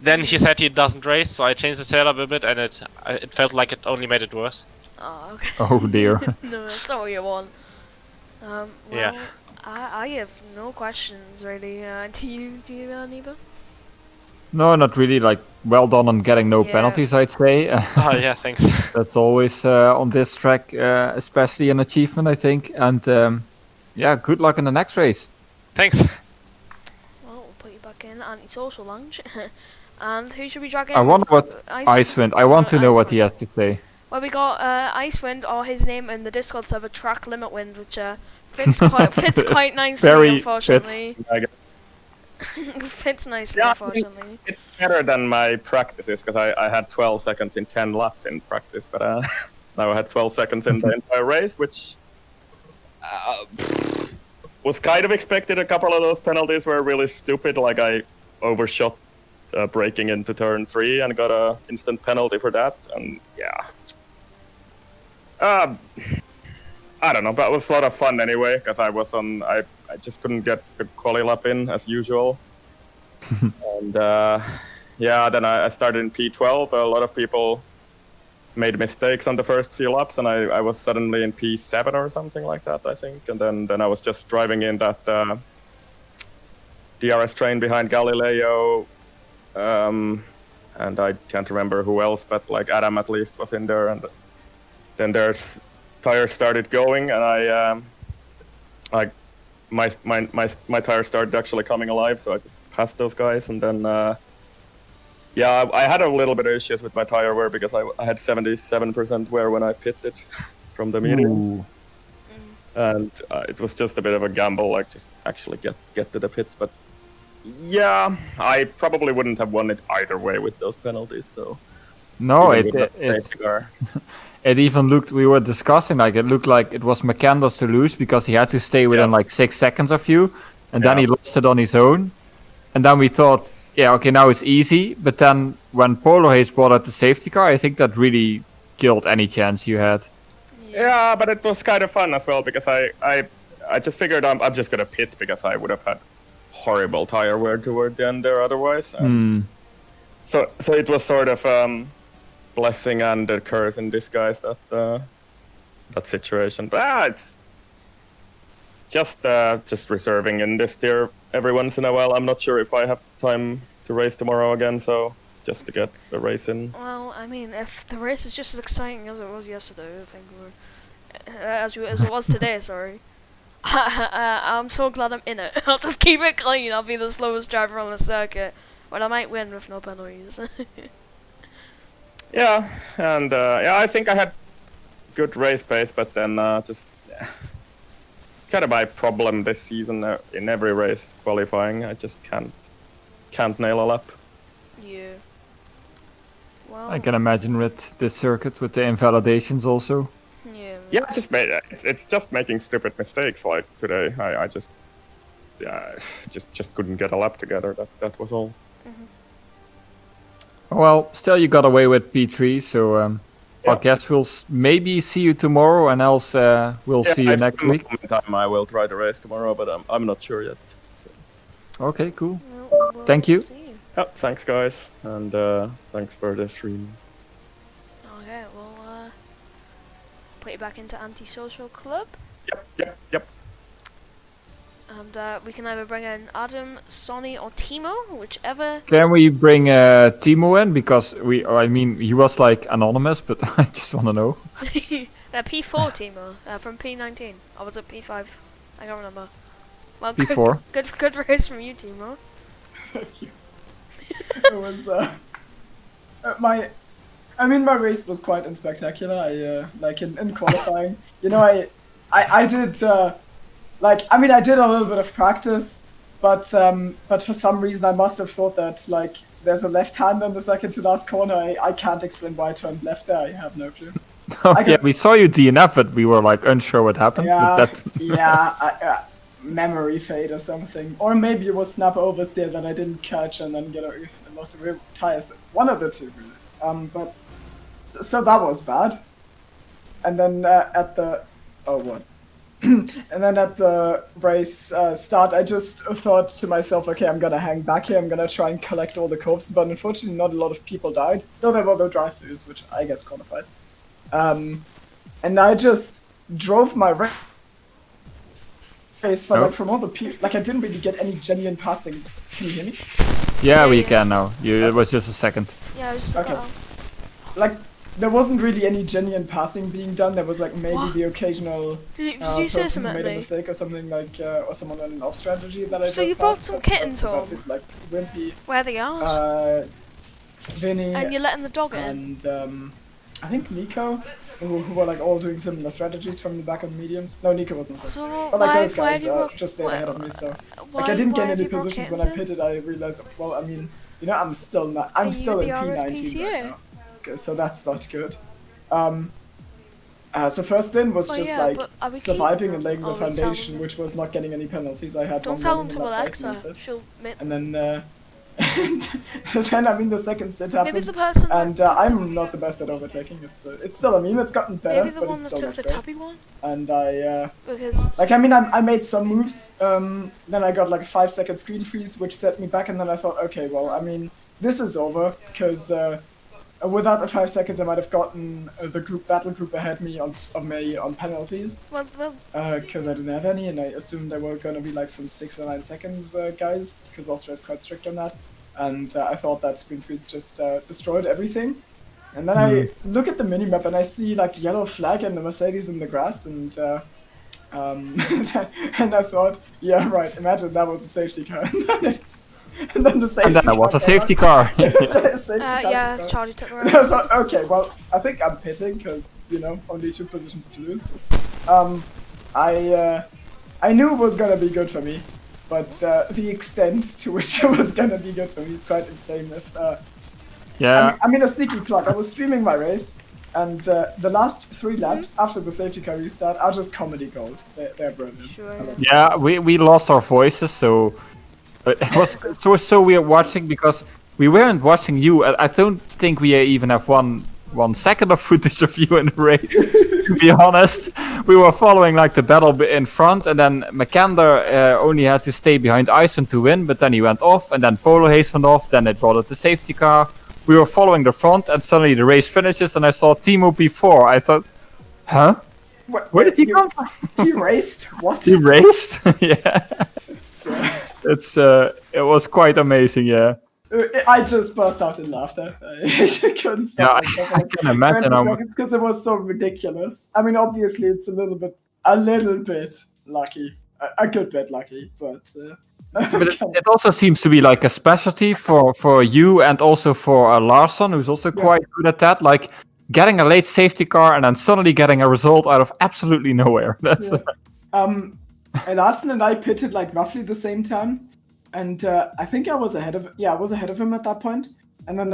[SPEAKER 6] Then he said he doesn't race, so I changed the setup a bit, and it felt like it only made it worse.
[SPEAKER 4] Oh, okay.
[SPEAKER 5] Oh dear.
[SPEAKER 4] No, that's not what you want. Well,
[SPEAKER 6] Yeah.
[SPEAKER 4] I have no questions really. Do you, Neva?
[SPEAKER 5] No, not really. Like, well done on getting no
[SPEAKER 4] Yeah.
[SPEAKER 5] penalties, I'd say.
[SPEAKER 6] Oh yeah, thanks.
[SPEAKER 5] That's always on this track, especially an achievement, I think. And yeah, good luck in the next race.
[SPEAKER 6] Thanks.
[SPEAKER 4] Well, we'll put you back in anti-social lounge. And who should we drag in?
[SPEAKER 5] I wonder what Icewind. I want to know what he
[SPEAKER 4] Icewind.
[SPEAKER 5] has to say.
[SPEAKER 4] Well, we got Icewind, or his name in the Discord server, Track Limit Wind, which fits quite nicely,
[SPEAKER 5] Very
[SPEAKER 4] unfortunately.
[SPEAKER 7] I guess
[SPEAKER 4] Fits nicely,
[SPEAKER 7] Yeah,
[SPEAKER 4] unfortunately.
[SPEAKER 7] it's better than my practices because I had 12 seconds in 10 laps in practice, but now I had 12 seconds in the entire race, which was kind of expected. A couple of those penalties were really stupid, like I overshot braking into turn 3 and got a instant penalty for that, and yeah. I don't know, but it was a lot of fun anyway, because I was on, I just couldn't get the quali lap in as usual. And yeah, then I started in P12. A lot of people made mistakes on the first few laps, and I was suddenly in P7 or something like that, I think. And then I was just driving in that DRS train behind Galileo, and I can't remember who else, but like Adam at least was in there, and then their tires started going, and my tires started actually coming alive, so I just passed those guys, and then yeah, I had a little bit of issues with my tire wear because I had 77% wear when I pitted from the mediums.
[SPEAKER 5] Ooh.
[SPEAKER 7] And it was just a bit of a gamble, like just actually get to the pits. But yeah, I probably wouldn't have won it either way with those penalties. So
[SPEAKER 5] No,
[SPEAKER 7] even with
[SPEAKER 5] it
[SPEAKER 7] that safety car.
[SPEAKER 5] it even looked. We were discussing like it looked like it was McCandless to lose because he had to stay within like 6 seconds of you, and then
[SPEAKER 7] Yeah.
[SPEAKER 5] he lost it on his own. And then we thought, yeah, okay, now it's easy. But then when Polo Hayes brought out the safety car, I think that really killed any chance you had.
[SPEAKER 7] Yeah, but it was kind of fun as well because I just figured I'm just gonna pit because I would have had horrible tire wear toward the end there otherwise. And so it was sort of blessing and a curse in disguise that situation. But it's just reserving in this tier every once in a while. I'm not sure if I have time to race tomorrow again, so it's just to get the race in.
[SPEAKER 4] Well, I mean, if the race is just as exciting as it was yesterday, I think we're as it was today. Sorry, I'm so glad I'm in it. I'll just keep it clean. I'll be the slowest driver on the circuit, but I might win with no penalties.
[SPEAKER 7] Yeah, and yeah, I think I had good race pace, but then just it's kind of my problem this season in every race qualifying. I just can't nail a lap.
[SPEAKER 4] Yeah. Well,
[SPEAKER 5] I can imagine with this circuit with the invalidations also.
[SPEAKER 4] yeah.
[SPEAKER 7] Yeah, it's just making stupid mistakes like today. I just couldn't get a lap together. That was all.
[SPEAKER 5] Well, still you got away with P3, so I guess we'll maybe see you tomorrow, and else we'll see you next week.
[SPEAKER 7] Time I will try the race tomorrow, but I'm not sure yet. So.
[SPEAKER 5] Okay, cool.
[SPEAKER 4] Well, we'll
[SPEAKER 5] Thank you.
[SPEAKER 4] see you.
[SPEAKER 7] Yeah, thanks guys, and thanks for the stream.
[SPEAKER 4] Okay, we'll put you back into Antisocial Club.
[SPEAKER 7] Yep.
[SPEAKER 4] And we can either bring in Adam, Sonny, or Timo, whichever.
[SPEAKER 5] Can we bring Timo in, because he was like anonymous, but I just want to know.
[SPEAKER 4] P4 Timo from P19. Or was it P5? I can't remember. Well,
[SPEAKER 5] P4.
[SPEAKER 4] Good race from you, Timo.
[SPEAKER 8] Thank you. It was my race was quite unspectacular. I like in qualifying. I did I did a little bit of practice, but for some reason I must have thought that like there's a left hand on the second to last corner. I can't explain why I turned left there. I have no clue.
[SPEAKER 5] Yeah, we saw you DNF, but we were like unsure what happened.
[SPEAKER 8] Yeah,
[SPEAKER 5] But
[SPEAKER 8] memory fade or something, or maybe it was snap oversteer that I didn't catch and then lost a real tires. One of the two, really. But so that was bad. And then at the and then at the race start, I just thought to myself, okay, I'm gonna hang back here. I'm gonna try and collect all the corpses, but unfortunately, not a lot of people died. Though there were the drive-throughs, which I guess qualifies. And I just drove my race, but like from all the people, like I didn't really get any genuine passing. Can you hear me?
[SPEAKER 5] yeah, we can now. It was just a second.
[SPEAKER 4] Yeah, I was just
[SPEAKER 8] Okay. Like there wasn't really any genuine passing being done. There was like maybe
[SPEAKER 4] What?
[SPEAKER 8] the occasional
[SPEAKER 4] Did you say
[SPEAKER 8] person
[SPEAKER 4] something
[SPEAKER 8] who
[SPEAKER 4] at
[SPEAKER 8] made a
[SPEAKER 4] me?
[SPEAKER 8] mistake or something like, or someone on an off strategy that I.
[SPEAKER 4] So
[SPEAKER 8] drove
[SPEAKER 4] you brought
[SPEAKER 8] past,
[SPEAKER 4] some
[SPEAKER 8] but
[SPEAKER 4] kittens
[SPEAKER 8] that's about
[SPEAKER 4] home?
[SPEAKER 8] it, like Wimpy,
[SPEAKER 4] Where they are?
[SPEAKER 8] Vinny,
[SPEAKER 4] And you're letting the dog in?
[SPEAKER 8] and I think Nico, who were like all doing similar strategies from the back of mediums. No, Nico wasn't so.
[SPEAKER 4] So
[SPEAKER 8] But like
[SPEAKER 4] why,
[SPEAKER 8] those
[SPEAKER 4] why
[SPEAKER 8] guys
[SPEAKER 4] have you brought,
[SPEAKER 8] just stayed ahead of me, so
[SPEAKER 4] why,
[SPEAKER 8] like I didn't
[SPEAKER 4] why
[SPEAKER 8] get
[SPEAKER 4] have
[SPEAKER 8] any
[SPEAKER 4] you brought
[SPEAKER 8] positions when I
[SPEAKER 4] kittens in?
[SPEAKER 8] pitted. I realized, well, I mean, I'm still not.
[SPEAKER 4] Are
[SPEAKER 8] I'm
[SPEAKER 4] you
[SPEAKER 8] still
[SPEAKER 4] the
[SPEAKER 8] in P19
[SPEAKER 4] RSPCA?
[SPEAKER 8] right now, okay, so that's not good. So first in was
[SPEAKER 4] Well,
[SPEAKER 8] just
[SPEAKER 4] yeah,
[SPEAKER 8] like
[SPEAKER 4] but are we
[SPEAKER 8] surviving
[SPEAKER 4] keeping
[SPEAKER 8] and laying
[SPEAKER 4] them?
[SPEAKER 8] the
[SPEAKER 4] Or we sell
[SPEAKER 8] foundation,
[SPEAKER 4] them?
[SPEAKER 8] which was not getting any penalties. I had
[SPEAKER 4] Don't
[SPEAKER 8] one
[SPEAKER 4] tell
[SPEAKER 8] warning
[SPEAKER 4] them to
[SPEAKER 8] in that
[SPEAKER 4] Alexa.
[SPEAKER 8] fight,
[SPEAKER 4] She'll
[SPEAKER 8] and then then the second sit
[SPEAKER 4] maybe
[SPEAKER 8] happened,
[SPEAKER 4] the person.
[SPEAKER 8] and I'm not the best at overtaking. It's still, it's gotten better,
[SPEAKER 4] Maybe the
[SPEAKER 8] but
[SPEAKER 4] one
[SPEAKER 8] it's
[SPEAKER 4] that
[SPEAKER 8] still
[SPEAKER 4] took
[SPEAKER 8] not
[SPEAKER 4] the
[SPEAKER 8] great.
[SPEAKER 4] tabby one.
[SPEAKER 8] And I
[SPEAKER 4] Because
[SPEAKER 8] I made some moves. Then I got like a 5-second screen freeze, which set me back, and then I thought, okay, well, I mean, this is over because without the 5 seconds, I might have gotten the battle group ahead me on penalties.
[SPEAKER 4] well,
[SPEAKER 8] Because I didn't have any, and I assumed there were gonna be like some 6 or 9 seconds guys, because Austria is quite strict on that. And I thought that screen freeze just destroyed everything. And then I look at the minimap and I see like yellow flag and the Mercedes in the grass, and and I thought, yeah, right. Imagine that was a safety car. And then the safety
[SPEAKER 5] And then it was
[SPEAKER 8] car
[SPEAKER 5] a safety car.
[SPEAKER 4] yeah,
[SPEAKER 8] car.
[SPEAKER 4] Charlie took
[SPEAKER 8] And I
[SPEAKER 4] around.
[SPEAKER 8] thought, okay, well, I think I'm pitting because only 2 positions to lose. I knew it was gonna be good for me, but the extent to which it was gonna be good for me is quite insane.
[SPEAKER 5] Yeah.
[SPEAKER 8] I mean, a sneaky plug. I was streaming my race, and the last 3 laps after the safety car restart are just comedy gold. They're brilliant.
[SPEAKER 4] Sure.
[SPEAKER 8] I love them.
[SPEAKER 5] Yeah, we lost our voices, so it was so weird watching, because we weren't watching you. I don't think we even have one second of footage of you in the race. To be honest, we were following like the battle in front, and then McAnder only had to stay behind Iceland to win, but then he went off, and then Polo hastened off. Then they brought out the safety car. We were following the front, and suddenly the race finishes, and I saw Timo P4. I thought, huh? Where did he come from?
[SPEAKER 8] He raced? What?
[SPEAKER 5] He raced? Yeah.
[SPEAKER 8] It's,
[SPEAKER 5] It was quite amazing, yeah.
[SPEAKER 8] I just burst out in laughter. I couldn't
[SPEAKER 5] Yeah,
[SPEAKER 8] stop myself.
[SPEAKER 5] I can imagine.
[SPEAKER 8] 20 seconds because it was so ridiculous. I mean, obviously, it's a little bit lucky, a good bit lucky, but.
[SPEAKER 5] But it also seems to be like a specialty for you, and also for Larsson, who's also quite good at that. Like getting a late safety car and then suddenly getting a result out of absolutely nowhere. That's
[SPEAKER 8] Larson and I pitted like roughly the same time, and I think I was ahead of him at that point. And then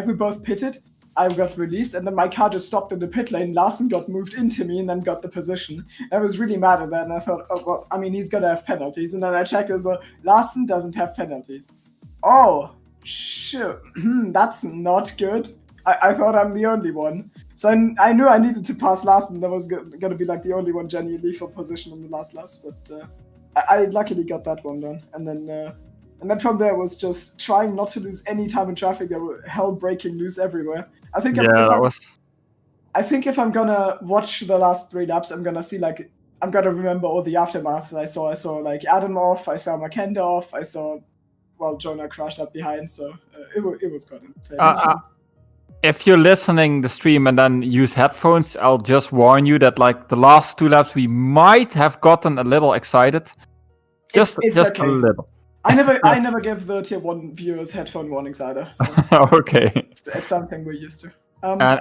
[SPEAKER 8] we both pitted. I got released, and then my car just stopped in the pit lane. Larson got moved into me and then got the position. I was really mad at that, and I thought, oh well, I mean, he's gonna have penalties. And then I checked, Larson doesn't have penalties. Oh, shit, that's not good. I thought I'm the only one. So I knew I needed to pass Larson. That was gonna be like the only one genuinely for position on the last laps, but I luckily got that one done. And then from there was just trying not to lose any time in traffic. There were hell breaking loose everywhere. I think I think if I'm gonna watch the last 3 laps, I'm gonna see I'm gonna remember all the aftermaths I saw. I saw like Adam off, I saw Makenda off, I saw Jonah crashed up behind. So it was quite entertaining.
[SPEAKER 5] If you're listening the stream and then use headphones, I'll just warn you that like the last 2 laps we might have gotten a little excited. Just
[SPEAKER 8] okay.
[SPEAKER 5] A little.
[SPEAKER 8] I never give the tier 1 viewers headphone warnings either. So
[SPEAKER 5] okay.
[SPEAKER 8] It's something we're used to.
[SPEAKER 5] And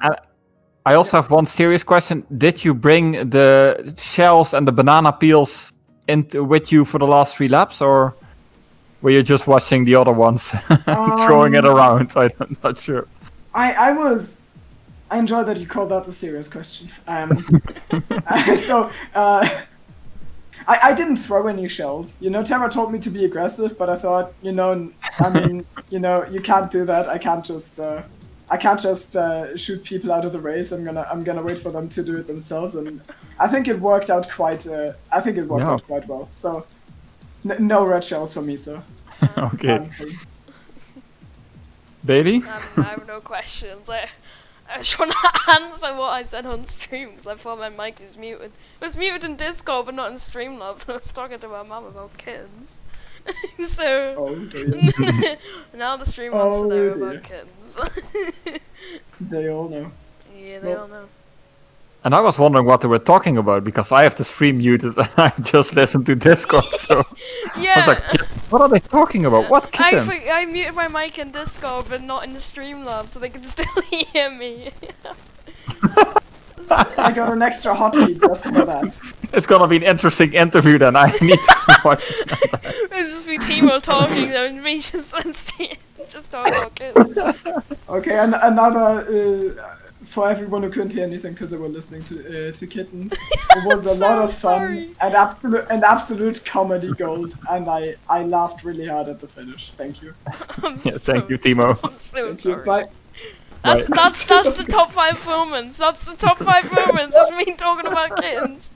[SPEAKER 5] I also have one serious question. Did you bring the shells and the banana peels with you for the last 3 laps, or were you just watching the other ones throwing it around? I'm not sure.
[SPEAKER 8] I enjoy that you called that the serious question. I didn't throw any shells. Terra told me to be aggressive, but I thought, you can't do that. I can't just shoot people out of the race. I'm gonna wait for them to do it themselves, and I think it worked out quite. Out quite well. So, no red shells for me. So.
[SPEAKER 5] Okay. Baby?
[SPEAKER 4] I have no questions. I just want to answer what I said on stream because I thought my mic was muted. It was muted in Discord but not in Streamlabs, and I was talking to my mum about kittens. So now the stream wants to know about kittens.
[SPEAKER 8] They all know.
[SPEAKER 4] Yeah, they all know.
[SPEAKER 5] And I was wondering what they were talking about because I have the stream muted and I just listened to Discord. So
[SPEAKER 4] yeah.
[SPEAKER 5] I was like, what are they talking about? What kittens?
[SPEAKER 4] I muted my mic in Discord but not in the Streamlabs so they can still hear me.
[SPEAKER 8] I got an extra hotkey just for that.
[SPEAKER 5] It's gonna be an interesting interview then. I need to watch it.
[SPEAKER 4] It'll just be Timo talking and me just talking about kittens.
[SPEAKER 8] Okay, and another... for everyone who couldn't hear anything because they were listening to kittens, it was a lot of fun and absolute comedy gold, and I laughed really hard at the finish. Thank you.
[SPEAKER 5] Thank you, Timo.
[SPEAKER 4] I'm so
[SPEAKER 8] Thank you.
[SPEAKER 4] sorry.
[SPEAKER 8] Bye.
[SPEAKER 4] That's the top 5 moments. That's the top 5 moments of me talking about kittens.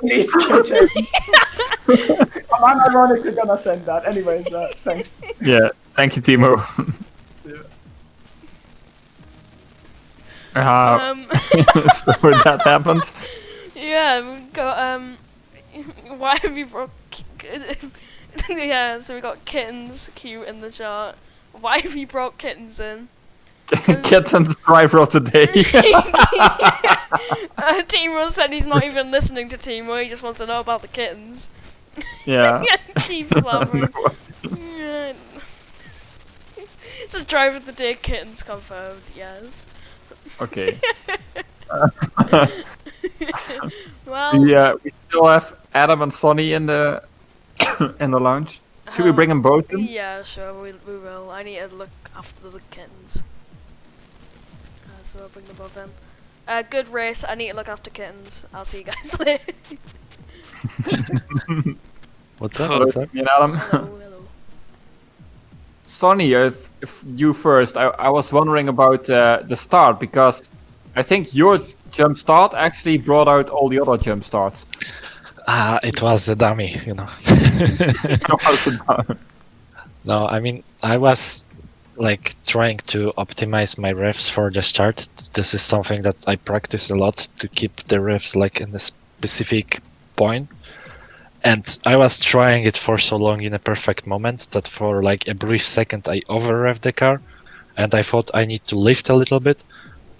[SPEAKER 8] These kittens. I'm ironically gonna send that. Anyways, thanks.
[SPEAKER 5] Yeah, thank you, Timo. So that happened.
[SPEAKER 4] Yeah, we got why have you brought? Yeah, so we got kittens cute in the chart. Why have you brought kittens in?
[SPEAKER 5] Kittens driver of the day.
[SPEAKER 4] Timo said he's not even listening to Timo. He just wants to know about the kittens.
[SPEAKER 5] Yeah.
[SPEAKER 4] Cheap slapper. Yeah. It's a driver of the day. Kittens confirmed. Yes.
[SPEAKER 5] Okay.
[SPEAKER 4] Well,
[SPEAKER 5] we still have Adam and Sonny in the in the lounge. Should we bring them both in?
[SPEAKER 4] Yeah, sure, we will. I need to look after the kittens. So I'll bring them both in. Good race. I need to look after kittens. I'll see you guys later.
[SPEAKER 9] What's up? What's up?
[SPEAKER 5] Me and Adam.
[SPEAKER 4] Hello.
[SPEAKER 5] Sonny, if you first, I was wondering about the start because I think your jump start actually brought out all the other jump starts.
[SPEAKER 9] It was a dummy, you know. No, I mean, I was like trying to optimize my revs for the start. This is something that I practice a lot to keep the revs like in a specific point. And I was trying it for so long in a perfect moment that for like a brief second I over-revved the car and I thought I need to lift a little bit.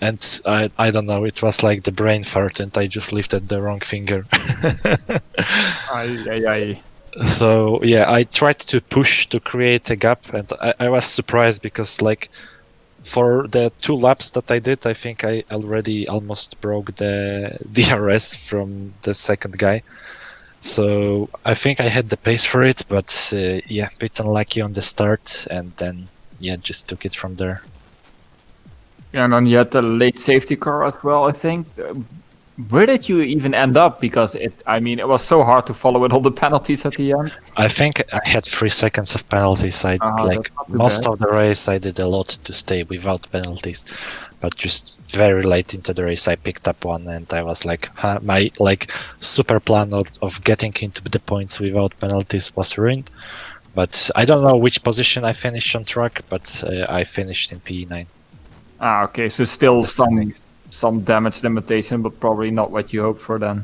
[SPEAKER 9] And I don't know, it was like the brain fart and I just lifted the wrong finger. So yeah, I tried to push to create a gap and I was surprised because like for the 2 laps that I did, I think I already almost broke the DRS from the second guy. So I think I had the pace for it, but yeah, a bit unlucky on the start, and then yeah, just took it from there.
[SPEAKER 5] And then you had the late safety car as well, I think. Where did you even end up? Because it was so hard to follow with all the penalties at the end.
[SPEAKER 9] I think I had 3 seconds of penalties. I
[SPEAKER 5] that's
[SPEAKER 9] like
[SPEAKER 5] not too
[SPEAKER 9] most
[SPEAKER 5] bad.
[SPEAKER 9] of the race. I did a lot to stay without penalties, but just very late into the race, I picked up one, and I was like, my like super plan of getting into the points without penalties was ruined. But I don't know which position I finished on track, but I finished in P9.
[SPEAKER 5] Ah, okay. So still some damage limitation, but probably not what you hoped for then.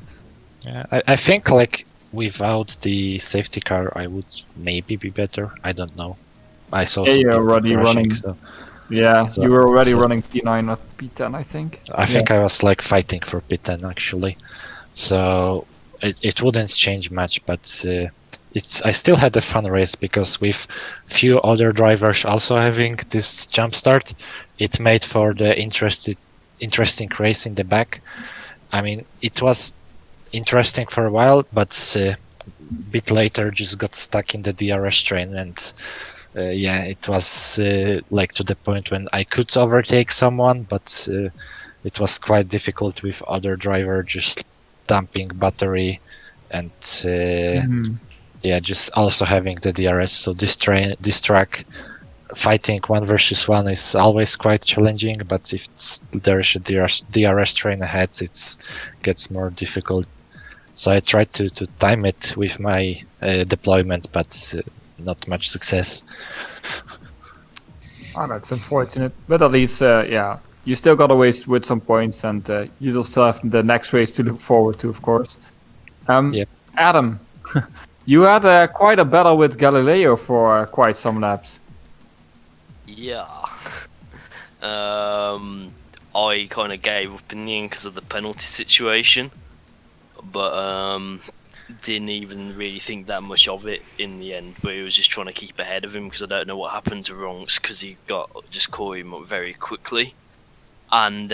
[SPEAKER 9] Yeah, I think like without the safety car, I would maybe be better. I don't know. I saw some
[SPEAKER 5] you're
[SPEAKER 9] people
[SPEAKER 5] already
[SPEAKER 9] crashing,
[SPEAKER 5] running.
[SPEAKER 9] so
[SPEAKER 5] Yeah,
[SPEAKER 9] So-
[SPEAKER 5] you were already
[SPEAKER 9] so-
[SPEAKER 5] running P9 or P10, I think.
[SPEAKER 9] I think I was like fighting for P10 actually. So it wouldn't change much, but I still had a fun race because with few other drivers also having this jump start, it made for the interesting race in the back. I mean, it was interesting for a while, but a bit later just got stuck in the DRS train, and yeah, it was like to the point when I could overtake someone, but it was quite difficult with other driver just dumping battery and yeah, just also having the DRS. So this track, fighting 1 versus 1 is always quite challenging, but if there's a DRS train ahead, it gets more difficult. So I tried to time it with my deployment, but not much success.
[SPEAKER 5] Oh, that's unfortunate. But at least, yeah, you still got away with some points, and you still have the next race to look forward to, of course.
[SPEAKER 9] Yep.
[SPEAKER 5] Adam, you had quite a battle with Galileo for quite some laps.
[SPEAKER 10] Yeah. I kind of gave up in the end because of the penalty situation, but didn't even really think that much of it in the end. But he was just trying to keep ahead of him because I don't know what happened to Ronks because he just caught him up very quickly, and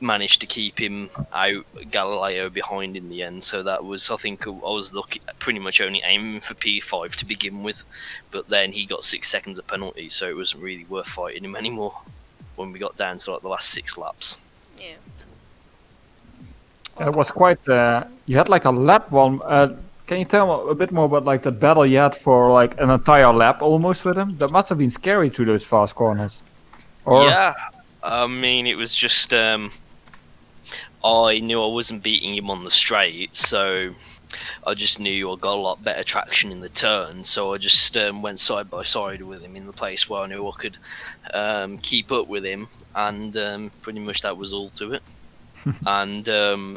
[SPEAKER 10] managed to keep him out Galileo behind in the end. So that was, I think, I was pretty much only aiming for P5 to begin with, but then he got 6 seconds of penalty, so it wasn't really worth fighting him anymore when we got down to like the last 6 laps.
[SPEAKER 4] Yeah.
[SPEAKER 5] It was quite. You had like a lap one. Can you tell a bit more about like that battle you had for like an entire lap almost with him? That must have been scary through those fast corners. Or...
[SPEAKER 10] Yeah, I mean, it was just I knew I wasn't beating him on the straight, so I just knew I got a lot better traction in the turn, so I just went side by side with him in the place where I knew I could keep up with him, and pretty much that was all to it. And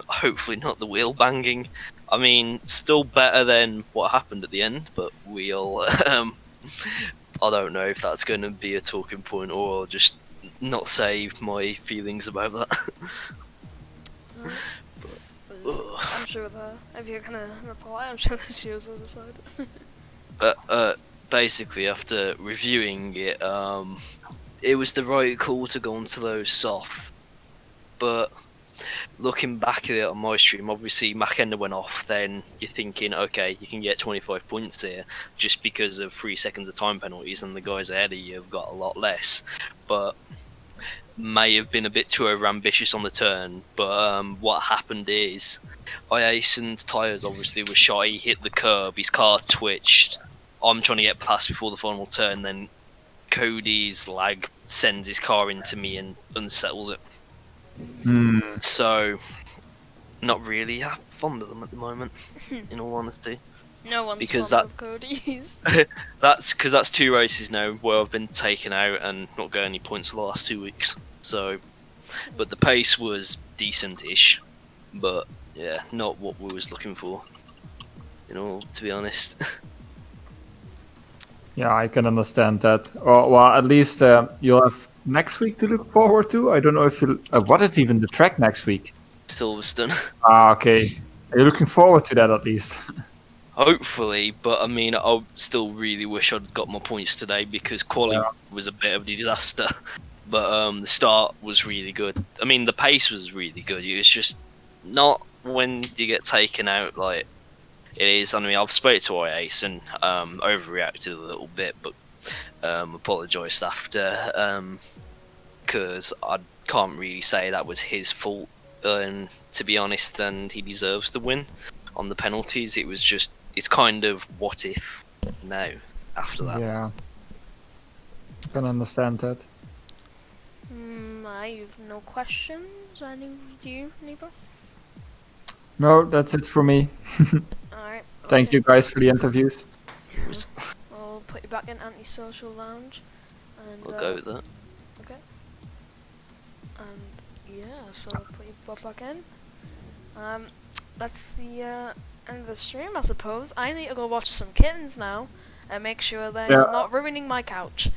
[SPEAKER 10] hopefully not the wheel banging. I mean, still better than what happened at the end, but wheel, I don't know if that's going to be a talking point or I'll just not say my feelings about that.
[SPEAKER 4] I'm sure that if you're gonna reply, I'm sure the shoes will decide.
[SPEAKER 10] But basically, after reviewing it, it was the right call to go onto those soft. But looking back at it on my stream, obviously Mackenna went off. Then you're thinking, okay, you can get 25 points here just because of 3 seconds of time penalties, and the guys ahead of you have got a lot less. But may have been a bit too overambitious on the turn. But what happened is, Iason's tyres obviously were shot. He hit the curb, his car twitched. I'm trying to get past before the final turn, then Cody's lag sends his car into me and unsettles it. So, not really fond of them at the moment, in all honesty.
[SPEAKER 4] No one's
[SPEAKER 10] Because
[SPEAKER 4] fond of Cody's.
[SPEAKER 10] That's because that's 2 races now where I've been taken out and not got any points for the last 2 weeks. So, but the pace was decent-ish, but yeah, not what we was looking for. You know, to be honest.
[SPEAKER 5] Yeah, I can understand that. Well, at least you'll have next week to look forward to. I don't know if you. What is even the track next week?
[SPEAKER 10] Silverstone.
[SPEAKER 5] Ah, okay. Are you looking forward to that at least?
[SPEAKER 10] Hopefully, but I mean, I still really wish I'd got my points today because quali was a bit of a disaster. But the start was really good. I mean, the pace was really good. It was just not when you get taken out like it is. I mean, I've spoke to Ice and overreacted a little bit, but apologised after because I can't really say that was his fault. To be honest, and he deserves the win on the penalties. It was just, it's kind of what if now after that.
[SPEAKER 5] Yeah. Can understand that.
[SPEAKER 4] I have no questions. Any do you, Neighbor?
[SPEAKER 5] No, that's it for me.
[SPEAKER 4] Alright.
[SPEAKER 5] Thank you guys for the interviews.
[SPEAKER 4] I'll put you back in antisocial lounge. And,
[SPEAKER 10] We'll go with that.
[SPEAKER 4] Okay. And yeah, so I'll put you back in. That's the end of the stream, I suppose. I need to go watch some kittens now and make sure they're not ruining my couch.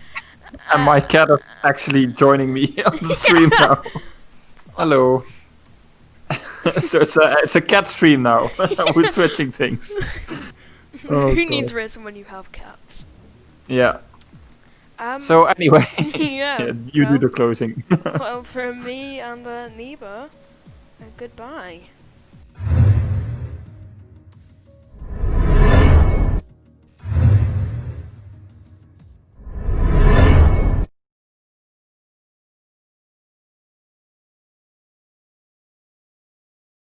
[SPEAKER 5] And my cat is actually joining me on the stream now. Hello. So it's a cat stream now. We're switching things. Oh,
[SPEAKER 4] Who
[SPEAKER 5] God.
[SPEAKER 4] needs racing when you have cats?
[SPEAKER 5] Yeah. So anyway,
[SPEAKER 4] yeah,
[SPEAKER 5] you do the closing.
[SPEAKER 4] well, from me and Neva, goodbye.